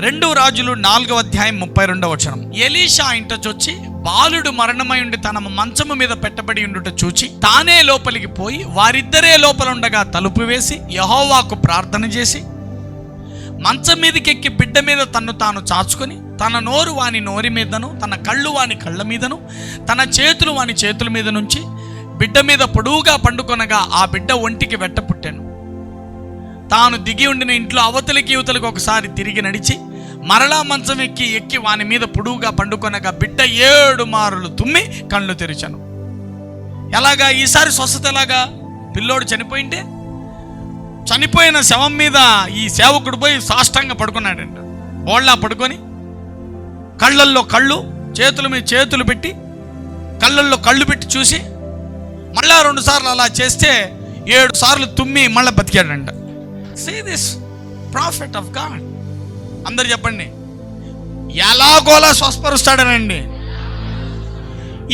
2 రాజులు 4వ అధ్యాయం 32వ వచనం. ఎలీషా ఇంటొచ్చి బాలుడు మరణమై ఉండి తన మంచము మీద పెట్టబడి ఉండుట చూచి తానే లోపలికి పోయి వారిద్దరే లోపల ఉండగా తలుపు వేసి యెహోవాకు ప్రార్థన చేసి మంచం మీదకెక్కి బిడ్డ మీద తన్ను తాను చాచుకొని తన నోరు వాని నోరి మీదను, తన కళ్ళు వాని కళ్ళ మీదను, తన చేతులు వాని చేతుల మీద నుంచి బిడ్డ మీద పొడువుగా పండుకొనగా ఆ బిడ్డ ఒంటికి వెట్ట పుట్టాను. తాను దిగి ఉండిన ఇంట్లో అవతలికి యువతలకు ఒకసారి తిరిగి నడిచి మరలా మంచం ఎక్కి వాని మీద పొడువుగా పండుకొనగా బిడ్డ 7 మారులు తుమ్మి కళ్ళు తెరిచాను. ఎలాగా? ఈసారి స్వస్థత ఎలాగా? పిల్లోడు చనిపోయింటే చనిపోయిన శవం మీద ఈ సేవకుడు పోయి సాష్టాంగ పడుకున్నాడంట. బోళ్ళ పడుకొని కళ్ళల్లో కళ్ళు, చేతుల మీద చేతులు పెట్టి కళ్ళల్లో కళ్ళు పెట్టి చూసి మళ్ళా 2 సార్లు అలా చేస్తే 7 సార్లు తుమ్మి మళ్ళీ బతికాడంట. See this prophet of God. అందరు చెప్పండి, ఎలాగోలా స్వస్థపరుస్తాడనండి.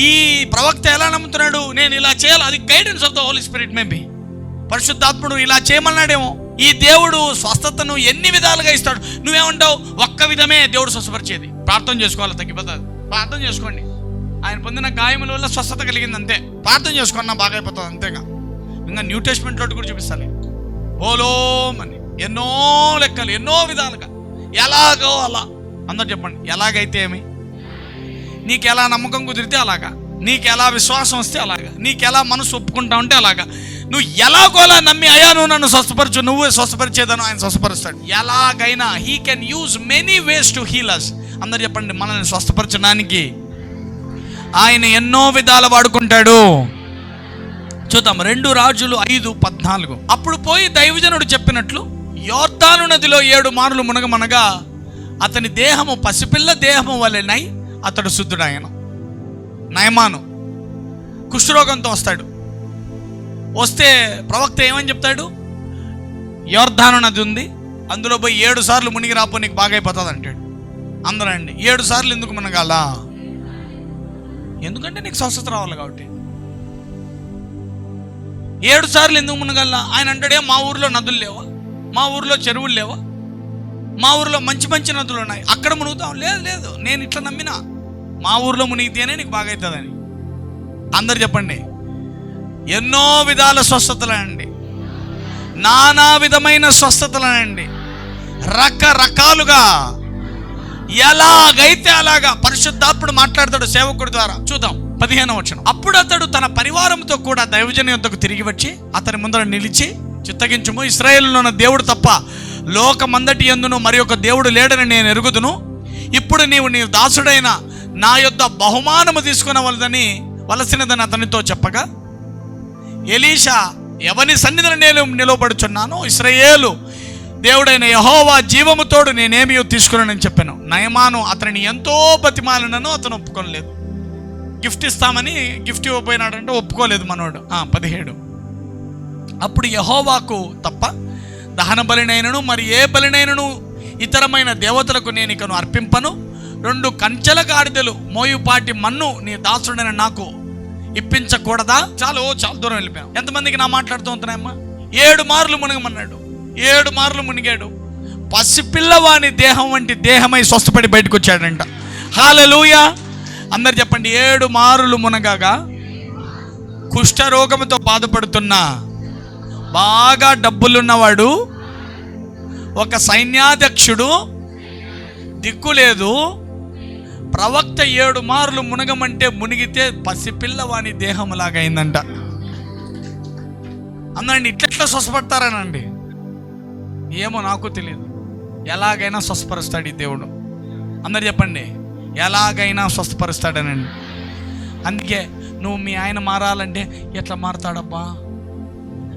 ఈ ప్రవక్త ఎలా నమ్ముతున్నాడు? నేను ఇలా చేయాలి, అది guidance of the Holy Spirit. Maybe పరిశుద్ధాత్ముడు ఇలా చేయమన్నాడేమో. ఈ దేవుడు స్వస్థతను ఎన్ని విధాలుగా ఇస్తాడు. నువ్వేమంటావు? ఒక్క విధమే దేవుడు స్వస్థపరిచేది. ప్రార్థన చేసుకోవాలి, తగ్గిపోతుంది. ప్రార్థన చేసుకోండి. ఆయన పొందిన గాయముల వల్ల స్వస్థత కలిగింది, అంతే. ప్రార్థన చేసుకున్నా బాగా అయిపోతుంది, అంతేగా. ఇంకా న్యూ టెస్ట్మెంట్లో కూడా చూపిస్తాను. ఓలోమని ఎన్నో లెక్కలు, ఎన్నో విధాలుగా, ఎలాగో అలా. అందరు చెప్పండి, ఎలాగైతే ఏమి? నీకు ఎలా నమ్మకం కుదిరితే అలాగా, నీకు ఎలా విశ్వాసం వస్తే అలాగా, నీకు ఎలా మనసు ఒప్పుకుంటా ఉంటే అలాగా. నువ్వు ఎలాగోలా నమ్మి, అయ్యా నువ్వు నన్ను స్వస్థపరచు, నువ్వే స్వస్థపరిచేదను, ఆయన స్వస్థపరుస్తాడు. ఎలాగైనా he can use many ways to heal us. అందరు చెప్పండి, మనల్ని స్వస్థపరచడానికి ఆయన ఎన్నో విధాలు వాడుకుంటాడు. చూద్దాం 2 రాజులు 5:14. అప్పుడు పోయి దైవజనుడు చెప్పినట్లు యోర్దాను నదిలో 7 మార్లు మునగమనగా అతని దేహము పసిపిల్ల దేహము వలెనై అతడు శుద్ధుడాయన. నయమాను కుష్ఠరోగంతో వస్తాడు. వస్తే ప్రవక్త ఏమని చెప్తాడు? యోర్దాను నది ఉంది, అందులో పోయి 7 సార్లు మునిగి రాపో, నీకు బాగైపోతుంది అంటాడు. అందరూ అండి 7 సార్లు ఎందుకు మునగాల? ఎందుకంటే నీకు స్వస్థత రావాలి కాబట్టి. 7 సార్లు ఎందుకు మునగాల? ఆయన అంటాడే, మా ఊర్లో నదులు లేవా, మా ఊర్లో చెరువులు లేవా, మా ఊర్లో మంచి మంచి నదులు ఉన్నాయి, అక్కడ మునుగుతాం. లేదు, నేను ఇట్లా నమ్మినా మా ఊర్లో మునిగితేనే నీకు బాగవుతుందని. అందరు చెప్పండి, ఎన్నో విధాల స్వస్థతలండి, నానా విధమైన స్వస్థతలనండి, రకరకాలుగా ఎలాగైతే అలాగా పరిశుద్ధాత్ముడు మాట్లాడతాడు సేవకుడి ద్వారా. చూద్దాం 15వ వచనం. అప్పుడు అతడు తన పరివారంతో కూడా దైవజను యొద్దకు తిరిగి వచ్చి అతని ముందర నిలిచి, చిత్తగించుము, ఇశ్రాయేలులో ఉన్న దేవుడు తప్ప లోకమందటి యందును మరి ఒక దేవుడు లేడని నేను ఎరుగుదును. ఇప్పుడు నీవు నీ దాసుడైన నా యొద్ద బహుమానము వలసినదని అతనితో చెప్పగా, ఎలీషా, ఎవని సన్నిధిని నేను నిలవబడుచున్నాను, ఇశ్రాయేలు దేవుడైన యెహోవా జీవముతోడు నేనేమీ తీసుకున్నానని చెప్పాను. నయమాను అతనిని ఎంతో బతిమాలినను అతను ఒప్పుకోలేదు. గిఫ్ట్ ఇస్తామని గిఫ్ట్ ఇవ్వబోయినాడంటే ఒప్పుకోలేదు మనోడు. 17. అప్పుడు యెహోవాకు తప్ప దహన బలినైనను మరి ఏ బలినైనను ఇతరమైన దేవతలకు నేను ఇకను అర్పింపను. 2 కంచెల గాడిదలు మోయుపాటి మన్ను నీ దాసుడైన నాకు ఇప్పించకూడదా? చాలా దూరం వెళ్ళిపోయాం. ఎంతమందికి నా మాట్లాడుతూ ఉంటున్నాయమ్మా? 7 మార్లు మునగమన్నాడు. 7 మార్లు మునిగాడు. పసిపిల్లవాని దేహం వంటి దేహమై స్వస్థపడి బయటకు వచ్చాడంట. హల్లెలూయా. అందరు చెప్పండి, 7 మార్లు మునగాగా కుష్ఠరోగంతో బాధపడుతున్న బాగా డబ్బులున్నవాడు, ఒక సైన్యాధ్యక్షుడు, దిక్కులేదు, ప్రవక్త 7 మార్లు మునగమంటే మునిగితే పసిపిల్లవాని దేహం లాగా అయిందంట. అందరండి ఇట్లెట్లా స్వస్థపడతారనండి? ఏమో నాకు తెలియదు. ఎలాగైనా స్వస్థపరుస్తాడు ఈ దేవుడు. అందరు చెప్పండి, ఎలాగైనా స్వస్థపరుస్తాడనండి. అందుకే నువ్వు మీ ఆయన మారాలంటే ఎట్లా మారతాడబ్బా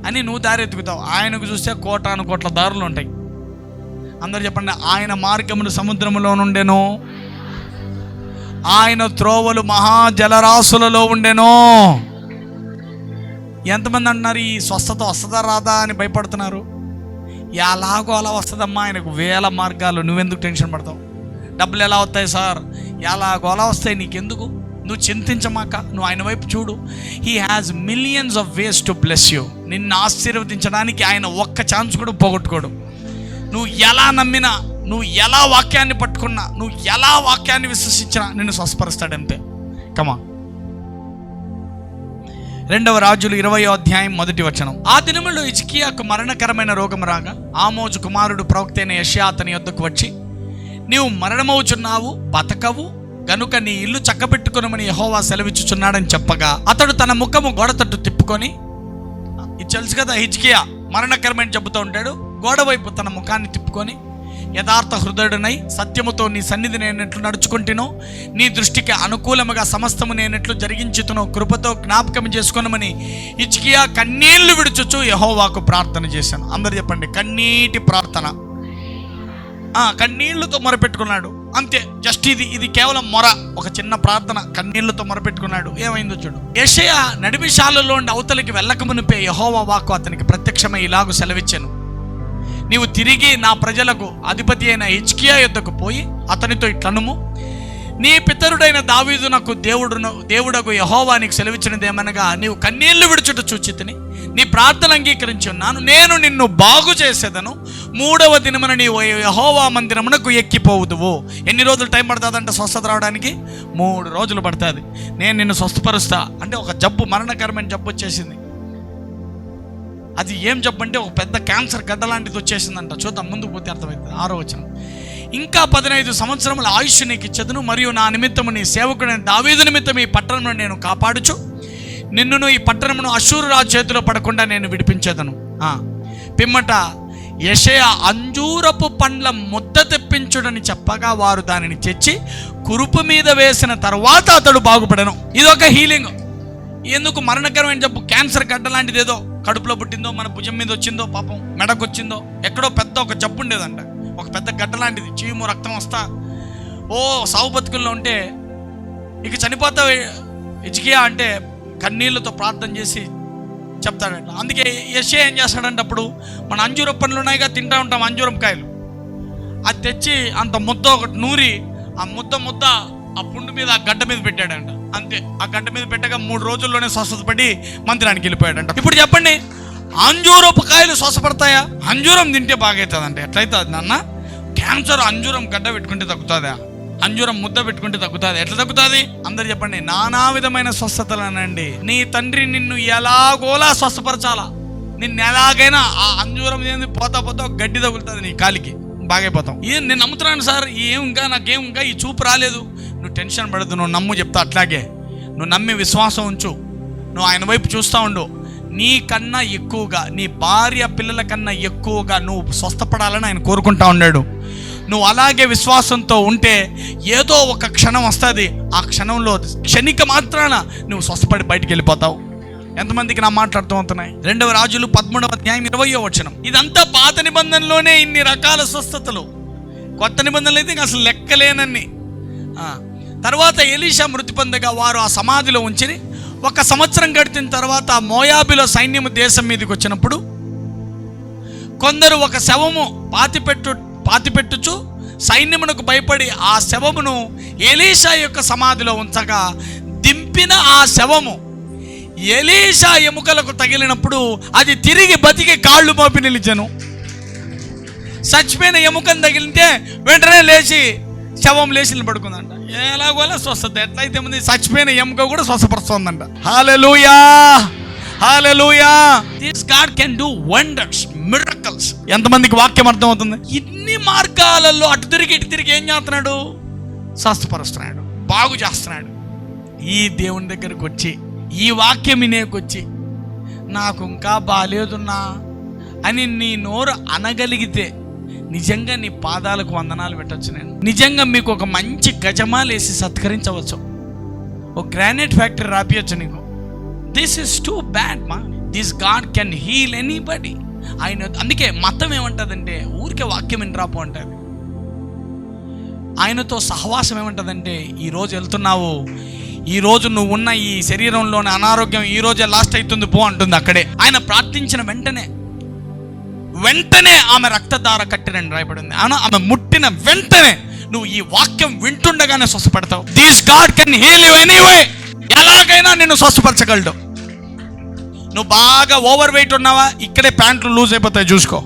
అని నువ్వు దారి ఎత్తుకుతావు. ఆయనకు చూస్తే కోటాను కోట్ల దారులు ఉంటాయి. అందరు చెప్పండి, ఆయన మార్గములు సముద్రములో నుండెను, ఆయన త్రోవలు మహాజలరాశులలో ఉండెను. ఎంతమంది అంటున్నారు ఈ స్వస్థత వస్తుందా రాదా అని భయపడుతున్నారు? ఎలాగో అలా వస్తుందమ్మా, ఆయనకు వేల మార్గాలు, నువ్వెందుకు టెన్షన్ పడతావు? డబ్బులు ఎలా వస్తాయి సార్? ఎలాగో అలా వస్తాయి, నీకెందుకు? నువ్వు చింతించమాక, నువ్వు ఆయన వైపు చూడు. He has millions of ways to bless you. నిన్ను ఆశీర్వదించడానికి ఆయన ఒక్క ఛాన్స్ కూడా పోగొట్టుకోడు. నువ్వు ఎలా నమ్మినా, నువ్వు ఎలా వాక్యాన్ని పట్టుకున్నా, నువ్వు ఎలా వాక్యాన్ని విశ్వసించినా నిన్ను స్వస్థపరుస్తాడంతే. కమా 2వ రాజులు 20వ అధ్యాయం 1వ వచనం. ఆ దినములో హిజ్కియాకు మరణకరమైన రోగం రాగా ఆమోజు కుమారుడు ప్రవక్త అయిన యెషయా అతని యొద్దకు వచ్చి, నీవు మరణమవుచున్నావు, బతకవు గనుక నీ ఇల్లు చక్కబెట్టుకొనమని యెహోవా సెలవిచ్చుచున్నాడని చెప్పగా, అతడు తన ముఖము గోడ తట్టు తిప్పుకొని, ఇది తెలుసు కదా హిజ్కియా మరణకరమైన జబ్బుతో ఉంటాడు, గోడ వైపు తన ముఖాన్ని తిప్పుకొని, యథార్థ హృదయుడనై సత్యముతో నీ సన్నిధి నేనెట్లు నడుచుకుంటునో, నీ దృష్టికి అనుకూలముగా సమస్తము నేనెట్లు జరిగించుతునో కృపతో జ్ఞాపకం చేసుకొనమని హిజ్కియా కన్నీళ్లు విడుచుచు యెహోవాకు ప్రార్థన చేశాను. అందరు చెప్పండి, కన్నీటి ప్రార్థన. కన్నీళ్లతో మొరపెట్టుకున్నాడు అంతే. జస్ట్ ఇది కేవలం మొర, ఒక చిన్న ప్రార్థన. కన్నీళ్లతో మొరపెట్టుకున్నాడు. ఏమైందో చూడు. యెషయా నడిమిశాలలో అవతలికి వెళ్ళక మునిపే యెహోవా వాక్కు అతనికి ప్రత్యక్షమై ఇలాగు సెలవిచ్చాను, నీవు తిరిగి నా ప్రజలకు అధిపతి అయిన హిజ్కియా యొద్దకు పోయి అతనితో ఇట్లనుము, నీ పితరుడైన దావీదునకు దేవుడకు యెహోవా నీకు సెలవిచ్చినదేమనగా, నీవు కన్నీళ్లు విడుచుట చూచితిని, నీ ప్రార్థన అంగీకరించి ఉన్నాను, నేను నిన్ను బాగు చేసేదను, 3వ దినమున నీవు యెహోవా మందిరమునకు ఎక్కిపోవుదువు. ఎన్ని రోజులు టైం పడుతుందంటే స్వస్థత రావడానికి? 3 రోజులు పడుతుంది. నేను నిన్ను స్వస్థపరుస్తా అంటే ఒక జబ్బు, మరణకరమైన జబ్బు వచ్చేసింది. అది ఏం జబ్బు అంటే ఒక పెద్ద క్యాన్సర్ గడ్డ లాంటిది వచ్చేసిందంట. చూద్దాం, ముందుకు పోతే అర్థమవుతుంది. 6వ వచనం. ఇంకా 15 సంవత్సరముల ఆయుష్ నీకు ఇచ్చెదను, మరియు నా నిమిత్తము నీ సేవకుడైన దావీదు నిమిత్తం ఈ పట్టణంలో నేను కాపాడుచు నిన్నును ఈ పట్టణమును అష్షూరు రాజు చేతిలో పడకుండా నేను విడిపించేదను. పిమ్మట యెషయా అంజూరపు పండ్ల ముద్ద తెప్పించుడని చెప్పగా వారు దానిని తెచ్చి కురుపు మీద వేసిన తర్వాత అతడు బాగుపడను. ఇదొక హీలింగ్. ఎందుకు? మరణకరమైన జబ్బు, క్యాన్సర్ గడ్డ లాంటిది ఏదో కడుపులో పుట్టిందో, మన భుజం మీద వచ్చిందో, పాపం మెడకు వచ్చిందో, ఎక్కడో పెద్ద ఒక జబ్బు ఉండేదంట, ఒక పెద్ద గడ్డ లాంటిది, చీము రక్తం వస్తా సావు బతుకుల్లో ఉంటే ఇక చనిపోతా ఇజికియా అంటే కన్నీళ్ళతో ప్రార్థన చేసి చెప్తాడంట. అందుకే యెషయా ఏం చేస్తాడంటే, అప్పుడు మన అంజూరం పండ్లు ఉన్నాయిగా, తింటా ఉంటాం అంజూరం కాయలు, అది తెచ్చి అంత ముద్ద ఒకటి నూరి ఆ ముద్ద ఆ పుండు మీద, ఆ గడ్డ మీద పెట్టాడంట. అంతే, ఆ గడ్డ మీద పెట్టగా 3 రోజుల్లోనే స్వస్థత పడి మందిరానికి వెళ్ళిపోయాడంట. ఇప్పుడు చెప్పండి, అంజూరపు కాయలు స్వస్థపడతాయా? అంజూరం తింటే బాగవుతుందంటే ఎట్లయితుంది నాన్న? క్యాన్సర్ అంజూరం గడ్డ పెట్టుకుంటే తగ్గుతుందా? అంజూరం ముద్ద పెట్టుకుంటే తగ్గుతుంది? ఎట్లా తగ్గుతుంది? అందరు చెప్పండి. నానా విధమైన స్వస్థతలనండి. నీ తండ్రి నిన్ను ఎలాగోలా స్వస్థపరచాలా, నిన్ను ఎలాగైనా ఆ అంజూరం ఏంది పోతా గడ్డి తగులుతుంది నీ కాలికి, బాగైపోతాం. నేను నమ్ముతున్నాను సార్, నాకేం ఇంకా ఈ చూపు రాలేదు. నువ్వు టెన్షన్ పడద్దు, నువ్వు నమ్ము, చెప్తా అట్లాగే. నువ్వు నమ్మి విశ్వాసం ఉంచు, నువ్వు ఆయన వైపు చూస్తూ ఉండు. నీ కన్నా ఎక్కువగా, నీ భార్య పిల్లల కన్నా ఎక్కువగా నువ్వు స్వస్థపడాలని ఆయన కోరుకుంటా ఉన్నాడు. నువ్వు అలాగే విశ్వాసంతో ఉంటే ఏదో ఒక క్షణం వస్తుంది, ఆ క్షణంలో క్షణిక మాత్రాన నువ్వు స్వస్థపడి బయటికి వెళ్ళిపోతావు. ఎంతమందికి నా మాట్లాడుతూ అవుతున్నాయి? 2వ రాజులు 13వ అధ్యాయం 20వ వచనం. ఇదంతా పాత నిబంధనలోనే ఇన్ని రకాల స్వస్థతలు, కొత్త నిబంధనలు అయితే ఇంకా అసలు లెక్కలేనన్ని. తర్వాత ఎలీషా మృతి పొందగా వారు ఆ సమాధిలో ఉంచి 1 సంవత్సరం గడిచిన తర్వాత మోయాబులో సైన్యము దేశం మీదకి వచ్చినప్పుడు కొందరు ఒక శవము పాతిపెట్టుచు సైన్యమునకు భయపడి ఆ శవమును ఎలీషా యొక్క సమాధిలో ఉంచగా దింపిన ఆ శవము ఎలీషా ఎముకలకు తగిలినప్పుడు అది తిరిగి బతికి కాళ్ళు మోపి నిలిచెను. చచ్చిపోయిన ఎముకను తగిలితే వెంటనే లేచి శవం లేచి నిలబడుకుందంట. ఎలాగోలా స్వస్థత. ఎట్లయితే ఉంది, చచ్చిపోయిన ఎముక కూడా స్వస్థపరుస్తుందంట. Hallelujah, hallelujah. This God can do wonders, miracles. ఎంతమందికి వాక్యం అర్థం అవుతుంది? ఇన్ని మార్గాలలో అటు తిరిగి ఇటు తిరిగి ఏం చేస్తున్నాడు? స్వస్థపరుస్తున్నాడు, బాగు చేస్తున్నాడు. ఈ దేవుని దగ్గరకు వచ్చి, ఈ వాక్యం వినేకొచ్చి, నాకు ఇంకా బాలేదున్నా అని నీ నోరు అనగలిగితే నిజంగా నీ పాదాలకు వందనాలు పెట్టచ్చు. నేను నిజంగా మీకు ఒక మంచి గజమాలు వేసి సత్కరించవచ్చు, ఒక గ్రానైట్ ఫ్యాక్టరీ రాపియచ్చు నీకు. దిస్ ఇస్ టూ బ్యాడ్ మా. This God can heal anybody. ఆయన అందుకే మతం ఏమంటుందంటే ఊరికే వాక్యం వినరాపు అంటుంది. ఆయనతో సహవాసం ఏమంటుందంటే, ఈరోజు వెళ్తున్నావు, ఈరోజు నువ్వు ఉన్న ఈ శరీరంలోని అనారోగ్యం ఈ రోజే లాస్ట్ అవుతుంది పో అంటుంది. అక్కడే ఆయన ప్రార్థించిన వెంటనే ఆమె రక్తధార కట్టినని రాయబడింది. ఆమె ముట్టిన వెంటనే నువ్వు ఈ వాక్యం వింటుండగానే స్వస్థపడతావు. This God can heal you anyway. ఎలాగైనా నిన్ను స్వస్థపరచగలడు. నువ్వు బాగా ఓవర్ వెయిట్ ఉన్నావా, ఇక్కడే ప్యాంట్లు లూజ్ అయిపోతాయి చూసుకో.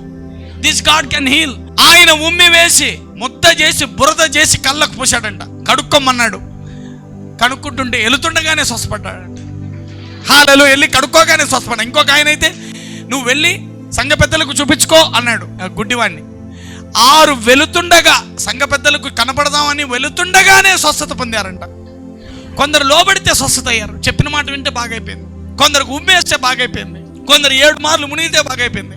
This God can heal. ఆయన ఉమ్మి వేసి ముద్ద చేసి బురద చేసి కళ్ళకు పూసాడంట, కడుక్కోమన్నాడు. కడుక్కుంటుంటే వెళుతుండగానే స్వస్థపడ్డాడంట. హల్లెలూయా. వెళ్ళి కడుక్కోగానే స్వస్థపడ్డా. ఇంకొక ఆయన అయితే నువ్వు వెళ్ళి సంఘ పెద్దలకు చూపించుకో అన్నాడు గుడ్డివాడిని. 6 వెళుతుండగా సంఘ పెద్దలకు కనపడదామని వెళుతుండగానే స్వస్థత పొందారంట. కొందరు లోబడితే స్వస్థత అయ్యారు, చెప్పిన మాట వింటే బాగైపోయింది. కొందరికి ఉమ్మేస్తే బాగైపోయింది. కొందరు 7 మార్లు మునిగితే బాగైపోయింది.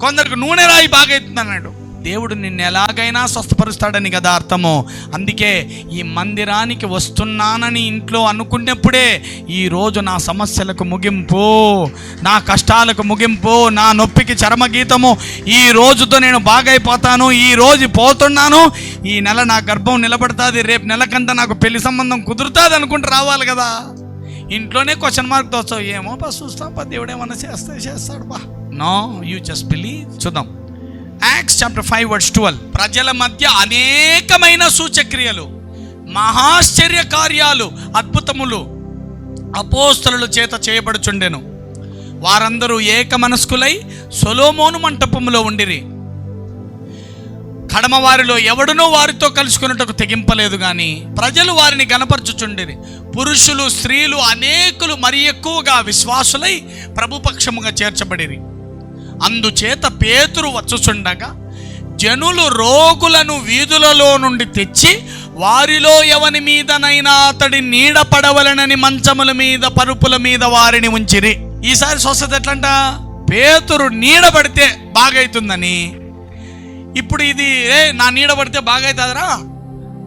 కొందరికి నూనె రాయి బాగైతుంది అన్నాడు. దేవుడు నిన్ను ఎలాగైనా స్వస్థపరుస్తాడని కదా అర్థము. అందుకే ఈ మందిరానికి వస్తున్నానని ఇంట్లో అనుకున్నప్పుడే ఈరోజు నా సమస్యలకు ముగింపు, నా కష్టాలకు ముగింపు, నా నొప్పికి చరమగీతము, ఈ రోజుతో నేను బాగైపోతాను, ఈ రోజు పోతున్నాను, ఈ నెల నా గర్భం నిలబడుతుంది, రేపు నెలకంతా నాకు పెళ్లి సంబంధం కుదురుతుంది అనుకుంటూ రావాలి కదా. ఇంట్లోనే క్వశ్చన్ మార్క్తో వస్తావు, ఏమో బా చూస్తాం బా, దేవుడు ఏమన్నా చేస్తాడు బా. No, you just believe. చూద్దాం Acts chapter 5 verse 12. ప్రజల మధ్య అనేకమైన సూచక్రియలు, మహాశ్చర్య కార్యాలు, అద్భుతములు అపోస్తలుల చేత చేయబడుచుండెను. వారందరూ ఏక మనస్కులై సొలొమోను మంటపములో ఉండిరి. కడమ వారిలో ఎవడునో వారితో కలుసుకున్నట్టుకు తెగింపలేదు గాని ప్రజలు వారిని గణపరచుచుండిరి. పురుషులు స్త్రీలు అనేకులు మరి ఎక్కువగా విశ్వాసులై ప్రభుపక్షముగా చేర్చబడిరి. అందుచేత పేతురు వచ్చుచుండగా జనులు రోగులను వీధులలో నుండి తెచ్చి వారిలో ఎవని మీదనైనా అతడి నీడ పడవలనని మంచముల మీద పరుపుల మీద వారిని ఉంచిరి. ఈసారి స్వస్థత ఎట్లంట? పేతురు నీడ పడితే బాగైతుందని. ఇప్పుడు ఇది నా నీడ పడితే బాగైతుందిరా,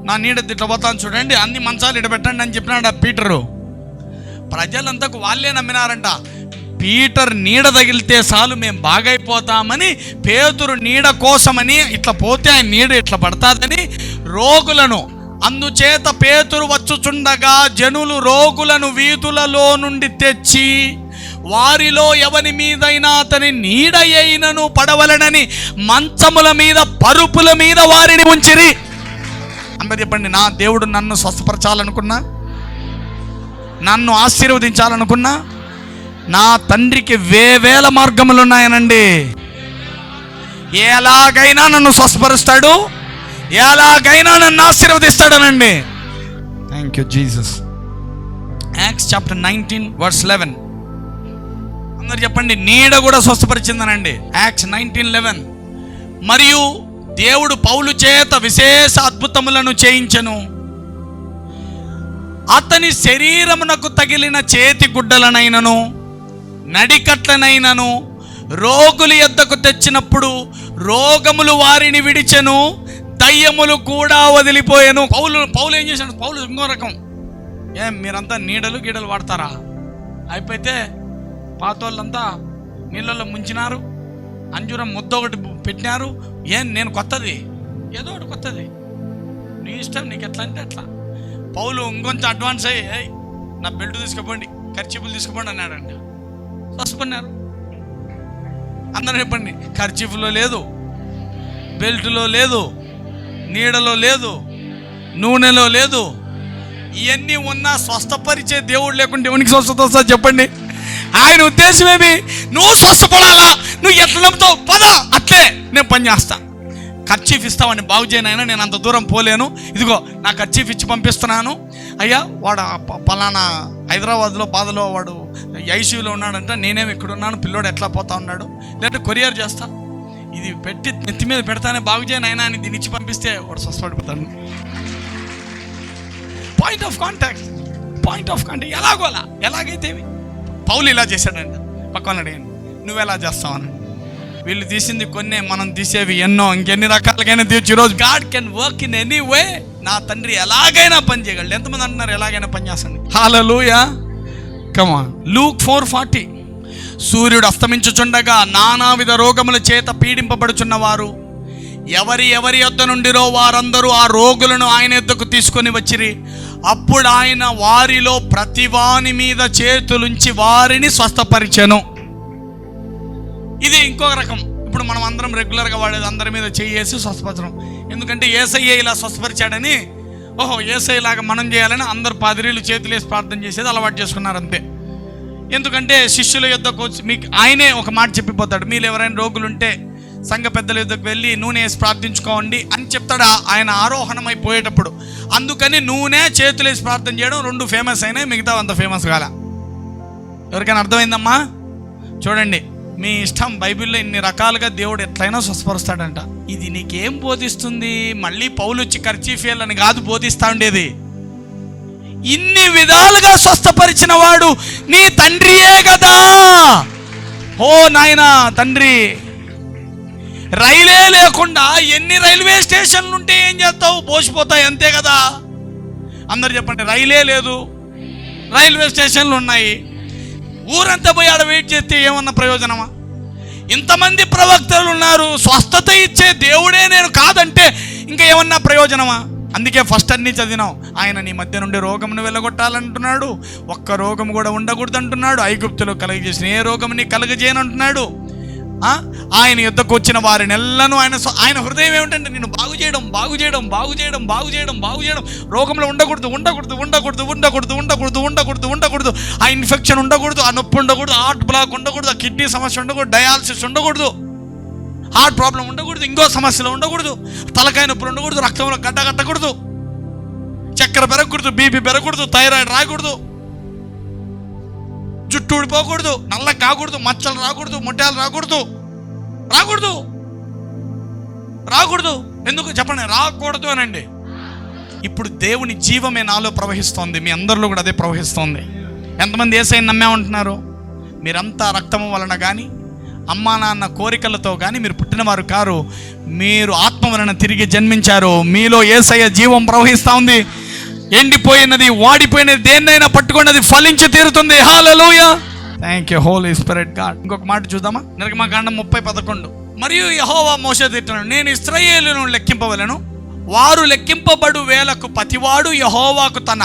నా నీడ ఇట్లా పోతాను చూడండి, అన్ని మంచాలు ఇడబెట్టండి అని చెప్పినాడు పీటరు. ప్రజలంతకు వాళ్ళే నమ్మినారంట. పీటర్ నీడ తగిలితే చాలు మేము బాగైపోతామని, పేతురు నీడ కోసమని ఇట్లా పోతే ఆయన నీడ ఇట్లా పడతాదని రోగులను, అందుచేత పేతురు వచ్చుచుండగా జనులు రోగులను వీధులలో నుండి తెచ్చి వారిలో ఎవని మీదైనా అతని నీడ అయినను పడవలనని మంచముల మీద పరుపుల మీద వారిని ఉంచిరి. అందరు చెప్పండి, నా దేవుడు నన్ను స్వస్థపరచాలనుకున్నా, నన్ను ఆశీర్వదించాలనుకున్నా, నా తండ్రికి వేవేల మార్గములు ఉన్నాయనండి. ఎలాగైనా నన్ను స్వస్థపరుస్తాడు, ఎలాగైనా నన్ను ఆశీర్వదిస్తాడనండి. Thank you Jesus. Acts chapter 19 verse 11. అందరు చెప్పండి, నీడ కూడా స్వస్థపరిచిందనండి. యాక్ట్స్ 19:11. మరియు దేవుడు పౌలు చేత విశేష అద్భుతములను చేయించెను. అతని శరీరమునకు తగిలిన చేతి గుడ్డలనైనను నడికట్లనైనను రోగుల యొద్దకు తెచ్చినప్పుడు రోగములు వారిని విడిచెను, దయ్యములు కూడా వదిలిపోయాను. పౌలు ఏం చేశాడు? పౌలు ఇంకో రకం. మీరంతా నీడలు గీడలు వాడతారా? అయిపోతే పాతోళ్ళంతా నీళ్ళల్లో ముంచినారు, అంజూరం ముద్ద ఒకటి పెట్టినారు. నేను కొత్తది, ఏదో ఒకటి కొత్తది, నీ ఇష్టం, నీకు ఎట్లా అంటే అట్లా. పౌలు ఇంకొంచెం అడ్వాన్స్ అయ్యి నా బెల్ట్ తీసుకుపోండి, ఖర్చీపులు తీసుకుపోండి అన్నాడంట. స్వస్థపడినారు. అందరూ చెప్పండి, ఖర్చీఫ్లో లేదు, బెల్ట్లో లేదు, నీడలో లేదు, నూనెలో లేదు. ఇవన్నీ ఉన్నా స్వస్థపరిచే దేవుడు లేకుంటే ఎవరికి స్వస్థత వస్తా చెప్పండి? ఆయన ఉద్దేశం ఏమి? నువ్వు స్వస్థపడాలా, నువ్వు ఎట్లా నమ్ముతావు, పద అట్లే నేను పని చేస్తా. ఖర్చీఫ్ ఇస్తామని బాగు చేయనైనా నేను అంత దూరం పోలేను, ఇదిగో నా ఖర్చీఫ్ ఇచ్చి పంపిస్తున్నాను. అయ్యా వాడు పలానా హైదరాబాద్లో బాధలో వాడు ఐసీయూలో ఉన్నాడంట, నేనేమి ఇక్కడ ఉన్నాను, పిల్లోడు ఎట్లా పోతా ఉన్నాడు, లేదంటే కొరియర్ చేస్తా, ఇది పెట్టి నెత్తి మీద పెడతానే బాగు చేయనైనా అని దీన్ని ఇచ్చి పంపిస్తే వాడు స్వస్థపడిపోతాడు. పాయింట్ ఆఫ్ కాంటాక్ట్ ఎలాగోలా, ఎలాగైతే పౌలు ఇలా చేశాడంట. పక్కన అడిగాను, నువ్వెలా చేస్తావని. వీళ్ళు తీసింది కొన్ని, మనం తీసేవి ఎన్నో, ఇంకెన్ని రకాలుగైనా తీర్చి. ఈరోజు God can work in any way. నా తండ్రి ఎలాగైనా పని చేయగలడు. ఎంతమంది అంటున్నారు ఎలాగైనా పని చేస్తాను? హల్లెలూయా. Come on. లూక్ 4:40. సూర్యుడు అస్తమించుచుండగా నానావిధ రోగముల చేత పీడింపబడుచున్నవారు ఎవరి యొద్ద నుండిరో వారందరూ ఆ రోగులను ఆయన యొద్దకు తీసుకొని వచ్చిరి. అప్పుడు ఆయన వారిలో ప్రతివాని మీద చేతులుంచి వారిని స్వస్థపరిచెను. ఇది ఇంకొక రకం. ఇప్పుడు మనం అందరం రెగ్యులర్గా వాడేది అందరి మీద చేసి స్వస్థపరచడం. ఎందుకంటే యేసయ్య ఇలా స్వస్థపరిచాడని, ఓహో యేసయ్య లాగా మనం చేయాలని అందరు పాదిరీలు చేతులు వేసి ప్రార్థన చేసేది అలవాటు చేసుకున్నారు అంతే. ఎందుకంటే శిష్యుల యొద్దకు వచ్చి మీకు ఆయనే ఒక మాట చెప్పిపోతాడు, మీరు ఎవరైనా రోగులుంటే సంఘ పెద్దల యొద్దకు వెళ్ళి నూనె వేసి ప్రార్థించుకోండి అని చెప్తాడు ఆయన ఆరోహణం అయిపోయేటప్పుడు. అందుకని నూనె చేతులు వేసి ప్రార్థన చేయడం రెండు ఫేమస్ అయినాయి, మిగతా అంత ఫేమస్ కాల. ఎవరికైనా అర్థమైందమ్మా? చూడండి, మీ ఇష్టం. బైబిల్లో ఇన్ని రకాలుగా దేవుడు ఎట్లయినా స్వస్థపరుస్తాడంట. ఇది నీకేం బోధిస్తుంది? మళ్ళీ పౌలు వచ్చి కర్చీఫేల్ అని కాదు బోధిస్తా ఉండేది. ఇన్ని విధాలుగా స్వస్థపరిచిన వాడు నీ తండ్రియే కదా. ఓ నాయనా తండ్రి, రైలే లేకుండా ఎన్ని రైల్వే స్టేషన్లు ఉంటే ఏం చేస్తావు? పోసిపోతాయి అంతే కదా. అందరు చెప్పండి, రైలే లేదు, రైల్వే స్టేషన్లు ఉన్నాయి, ఊరంతా పోయి ఆడ వెయిట్ చేస్తే ఏమన్నా ప్రయోజనమా? ఇంతమంది ప్రవక్తలు ఉన్నారు, స్వస్థత ఇచ్చే దేవుడే నేను కాదంటే ఇంకా ఏమన్నా ప్రయోజనమా? అందుకే ఫస్ట్ అన్నీ చదివినాం. ఆయన నీ మధ్య నుండి రోగమును వెళ్ళగొట్టాలంటున్నాడు, ఒక్క రోగం కూడా ఉండకూడదు అంటున్నాడు, ఐగుప్తులో కలుగజేసిన ఏ రోగం నీ కలుగజేయనంటున్నాడు. ఆయన యుద్ధకు వచ్చిన వారిని ఎల్లను ఆయన హృదయం ఏమిటంటే నేను బాగు చేయడం, బాగు చేయడం, బాగు చేయడం, బాగు చేయడం, బాగు చేయడం. రోగంలో ఉండకూడదు, ఉండకూడదు, ఉండకూడదు, ఉండకూడదు, ఉండకూడదు, ఉండకూడదు, ఉండకూడదు. ఆ ఇన్ఫెక్షన్ ఉండకూడదు, ఆ నొప్పి ఉండకూడదు, హార్ట్ బ్లాక్ ఉండకూడదు, ఆ కిడ్నీ సమస్య ఉండకూడదు, డయాలసిస్ ఉండకూడదు, హార్ట్ ప్రాబ్లం ఉండకూడదు, ఇంకో సమస్యలు ఉండకూడదు, తలకాయ నొప్పులు ఉండకూడదు, రక్తంలో గడ్డ కట్టకూడదు, చక్కెర పెరగకూడదు, బీపీ పెరగకూడదు, థైరాయిడ్ రాకూడదు, జుట్టు ఊడిపోకూడదు, నల్ల కాకూడదు, మచ్చలు రాకూడదు, మొట్టాలు రాకూడదు, రాకూడదు, రాకూడదు. ఎందుకు చెప్పండి? రాకూడదు అనండి. ఇప్పుడు దేవుని జీవమే నాలో ప్రవహిస్తోంది, మీ అందరిలో కూడా అదే ప్రవహిస్తోంది. ఎంతమంది యేసయ్యని నమ్మామంటున్నారు? మీరంతా రక్తము వలన కానీ అమ్మా నాన్న కోరికలతో కానీ మీరు పుట్టినవారు కారు, మీరు ఆత్మ వలన తిరిగి జన్మించారు. మీలో యేసయ్య జీవం ప్రవహిస్తూ ఉంది. ఎండిపోయినది, వాడిపోయినది దేన్నైనా పట్టుకున్నది ఫలించి తీరుతుంది. Hallelujah, thank you Holy Spirit God. ఇంకొక మాట చూద్దామా? నిర్గమకాండం 30:11. మరియు యెహోవా మోషేతో ఇట్లనెను, నేను ఇశ్రాయేలును లెక్కింపవలెను, వారు లెక్కింపబడు వేలకు ప్రతివాడు యెహోవాకు తన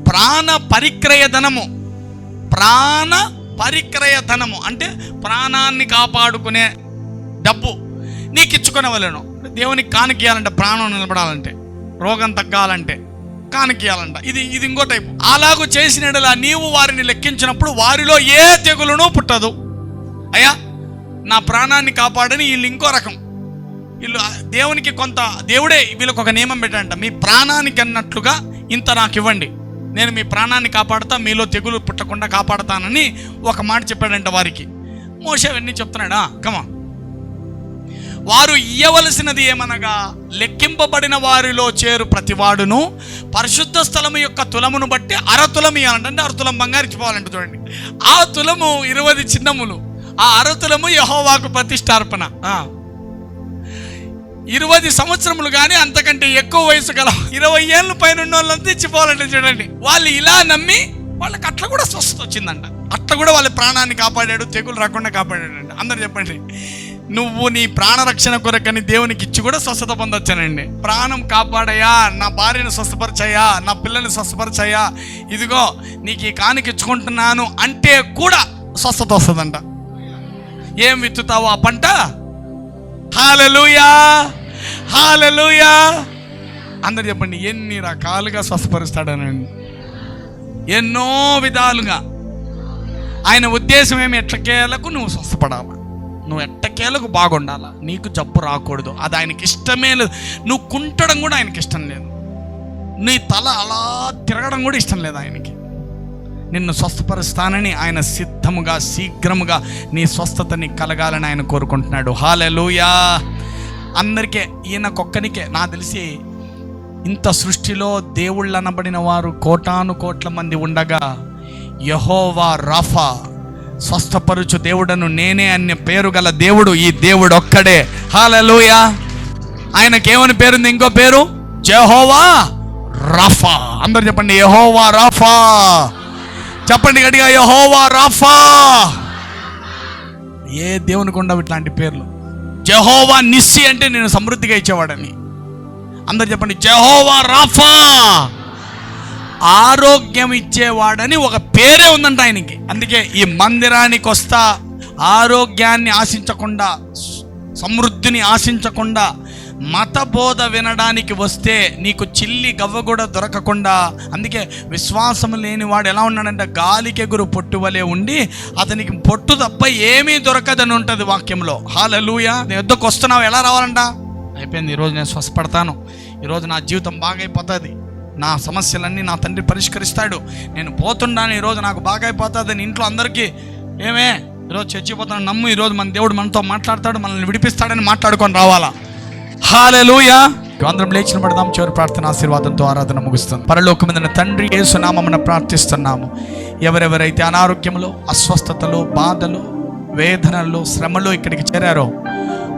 ప్రాణ పరిక్రయ ధనము అంటే ప్రాణాన్ని కాపాడుకునే డబ్బు నీకు ఇచ్చుకునేవలెను. దేవునికి కానుకీయాలంటే, ప్రాణం నిలబడాలంటే, రోగం తగ్గాలంటే కానుకీయాలంట. ఇది ఇంకో టైపు. అలాగూ చేసినలా నీవు వారిని లెక్కించినప్పుడు వారిలో ఏ తెగులునూ పుట్టదు. అయ్యా నా ప్రాణాన్ని కాపాడని వీళ్ళు ఇంకో రకం. వీళ్ళు దేవునికి దేవుడే వీళ్ళకి ఒక నియమం పెట్టాడంట, మీ ప్రాణానికి అన్నట్లుగా ఇంత నాకు ఇవ్వండి, నేను మీ ప్రాణాన్ని కాపాడుతా, మీలో తెగులు పుట్టకుండా కాపాడుతానని ఒక మాట చెప్పాడంట వారికి. మోషే అవన్నీ చెప్తున్నాడా? కమా, వారు ఇయ్యవలసినది ఏమనగా లెక్కింపబడిన వారిలో చేరు ప్రతివాడును పరిశుద్ధ స్థలము యొక్క తులమును బట్టి 1/2 తులం ఇవ్వాలంటే, 1/2 తులం బంగారు ఇచ్చిపోవాలంటే. చూడండి, ఆ తులము 20 చిన్నములు, ఆ 1/2 తులము యెహోవాకు ప్రతిష్టార్పణ. 20 సంవత్సరములు కానీ అంతకంటే ఎక్కువ వయసు గల 20 ఏళ్ళ పైన ఉన్న వాళ్ళంతా ఇచ్చిపోవాలంటే. చూడండి, వాళ్ళు ఇలా నమ్మి వాళ్ళకి అట్లా కూడా స్వస్థత వచ్చిందంట. అట్లా కూడా వాళ్ళ ప్రాణాన్ని కాపాడాడు, తెగులు రాకుండా కాపాడాడంట. అందరు చెప్పండి, నువ్వు నీ ప్రాణరక్షణ కొరకని దేవునికి ఇచ్చి కూడా స్వస్థత పొందొచ్చానండి. ప్రాణం కాపాడయా, నా భార్యను స్వస్థపరచయ్యా, నా పిల్లల్ని స్వస్థపరచయ్యా, ఇదిగో నీకు ఈ కానుక ఇచ్చుకుంటున్నాను అంటే కూడా స్వస్థత వస్తుందంట. ఏం విత్తుతావు ఆ పంట? హల్లెలూయా, హల్లెలూయా. అందరు చెప్పండి, ఎన్ని రకాలుగా స్వస్థపరుస్తాడనండి, ఎన్నో విధాలుగా. ఆయన ఉద్దేశం ఏమి? ఎట్టకేలకు నువ్వు స్వస్థపడాలా, నువ్వు ఎట్టకేలకు బాగుండాలా, నీకు జబ్బు రాకూడదు. అది ఆయనకి ఇష్టమే లేదు. నువ్వు కుంటడం కూడా ఆయనకి ఇష్టం లేదు, నీ తల అలా తిరగడం కూడా ఇష్టం లేదు ఆయనకి. నిన్ను స్వస్థపరుస్తానని ఆయన సిద్ధముగా శీఘ్రముగా నీ స్వస్థతని కలగాలని ఆయన కోరుకుంటున్నాడు. హల్లెలూయా. అందరికీ, ఈయనకొక్కనికే నాకు తెలిసి ఇంత సృష్టిలో దేవుళ్ళు అనబడిన వారు కోటాను కోట్ల మంది ఉండగా యెహోవా రాఫా, స్వస్థపరుచు దేవుడను నేనే అనే పేరు గల దేవుడు ఈ దేవుడు ఒక్కడే. హల్లెలూయా. ఆయనకేమని పేరుంది? ఇంకో పేరు యెహోవా రాఫా. అందరు చెప్పండి, యెహోవా రాఫా. చెప్పండి గట్టిగా, యెహోవా రాఫా. ఏ దేవునికి ఉండవు ఇట్లాంటి పేర్లు. యెహోవా నిస్సి అంటే నేను సమృద్ధిగా ఇచ్చేవాడని. అందరు చెప్పండి, యెహోవా రాఫా, ఆరోగ్యం ఇచ్చేవాడని ఒక పేరే ఉందంట ఆయనకి. అందుకే ఈ మందిరానికి వస్తా ఆరోగ్యాన్ని ఆశించకుండా, సమృద్ధిని ఆశించకుండా, మతబోధ వినడానికి వస్తే నీకు చిల్లి గవ్వ కూడా దొరకకుండా. అందుకే విశ్వాసము లేని వాడు ఎలా ఉన్నాడంటే గాలికెగురు పొట్టు వలె ఉండి అతనికి పొట్టు తప్ప ఏమీ దొరకదని ఉంటుంది వాక్యంలో. హల్లెలూయా. నీ వద్దకు వస్తున్నావు, ఎలా రావాలంట? అయిపోయింది, ఈరోజు నేను స్వస్థపడతాను, ఈరోజు నా జీవితం బాగైపోతుంది, నా సమస్యలన్నీ నా తండ్రి పరిష్కరిస్తాడు, నేను పోతున్నాను, ఈరోజు నాకు బాగైపోతుంది. ఇంట్లో అందరికీ ఏమే ఈరోజు చచ్చిపోతాను, నమ్ము, ఈరోజు మన దేవుడు మనతో మాట్లాడతాడు, మనల్ని విడిపిస్తాడని మాట్లాడుకొని రావాలా. హల్లెలూయా. అందరం లేచిన పడదాం. చివరి ప్రార్థన ఆశీర్వాదంతో ఆరాధన ముగుస్తుంది. పరలోకమైన తండ్రి, యేసు నామమున ప్రార్థిస్తున్నాము. ఎవరెవరైతే అనారోగ్యంలో, అస్వస్థతలో, బాధలు, వేదనలు, శ్రమలో ఇక్కడికి చేరారో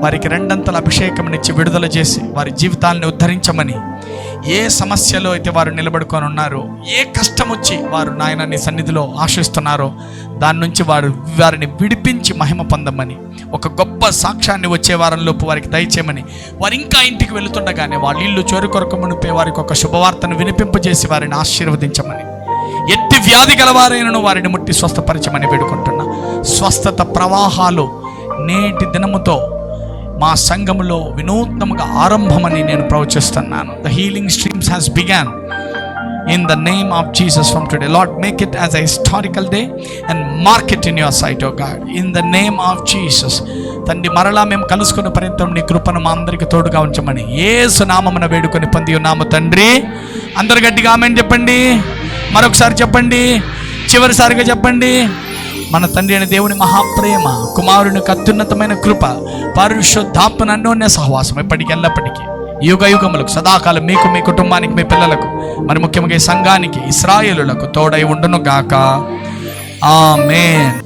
వారికి 2 అభిషేకం ఇచ్చి విడుదల చేసి వారి జీవితాలను ఉద్ధరించమని, ఏ సమస్యలో అయితే వారు నిలబడుకొని ఉన్నారో, ఏ కష్టం వచ్చి వారు నాయన నీ సన్నిధిలో ఆశిస్తున్నారో దాని నుంచి వారిని విడిపించి మహిమ పొందమని, ఒక గొప్ప సాక్ష్యాన్ని వచ్చే వారంలోపు వారికి దయచేయమని, వారు ఇంకా ఇంటికి వెళుతుండగానే వాళ్ళ ఇల్లు చోరు కొరకు మునిపే వారికి ఒక శుభవార్తను వినిపింపజేసి వారిని ఆశీర్వదించమని, ఎట్టి వ్యాధి గలవారైనను వారిని ముట్టి స్వస్థపరచమని వేడుకుంటున్నా. స్వస్థత ప్రవాహాలు నేటి దినముతో మా సంఘములో వినూత్నముగా ఆరంభమని నేను ప్రవచిస్తున్నాను. The healing streams has begun in the name of Jesus from today. Lord, make it as a historical day and mark it in your sight, oh God, in the name of Jesus. తండ్రి, మరలా మేము కలుసుకున్న పర్యంతం నీ కృపను మా అందరికి తోడుగా ఉంచమని యేసు నామమున వేడుకొని పొంది ఉన్నాము తండ్రి. అందరు గట్టిగా ఆమేన్ చెప్పండి. మరొకసారి చెప్పండి, చివరిసారిగా చెప్పండి. మన తండ్రి అయిన దేవుని మహాప్రేమ, కుమారుని అత్యున్నతమైన కృప, పరిశుద్ధాత్మ అన్యోన్య సహవాసం ఎప్పటికీ ఎల్లప్పటికీ యుగ యుగములకు సదాకాలం మీకు, మీ కుటుంబానికి, మీ పిల్లలకు, మరి ముఖ్యంగా ఈ సంఘానికి, ఇశ్రాయేలులకు తోడై ఉండును గాక. ఆమేన్.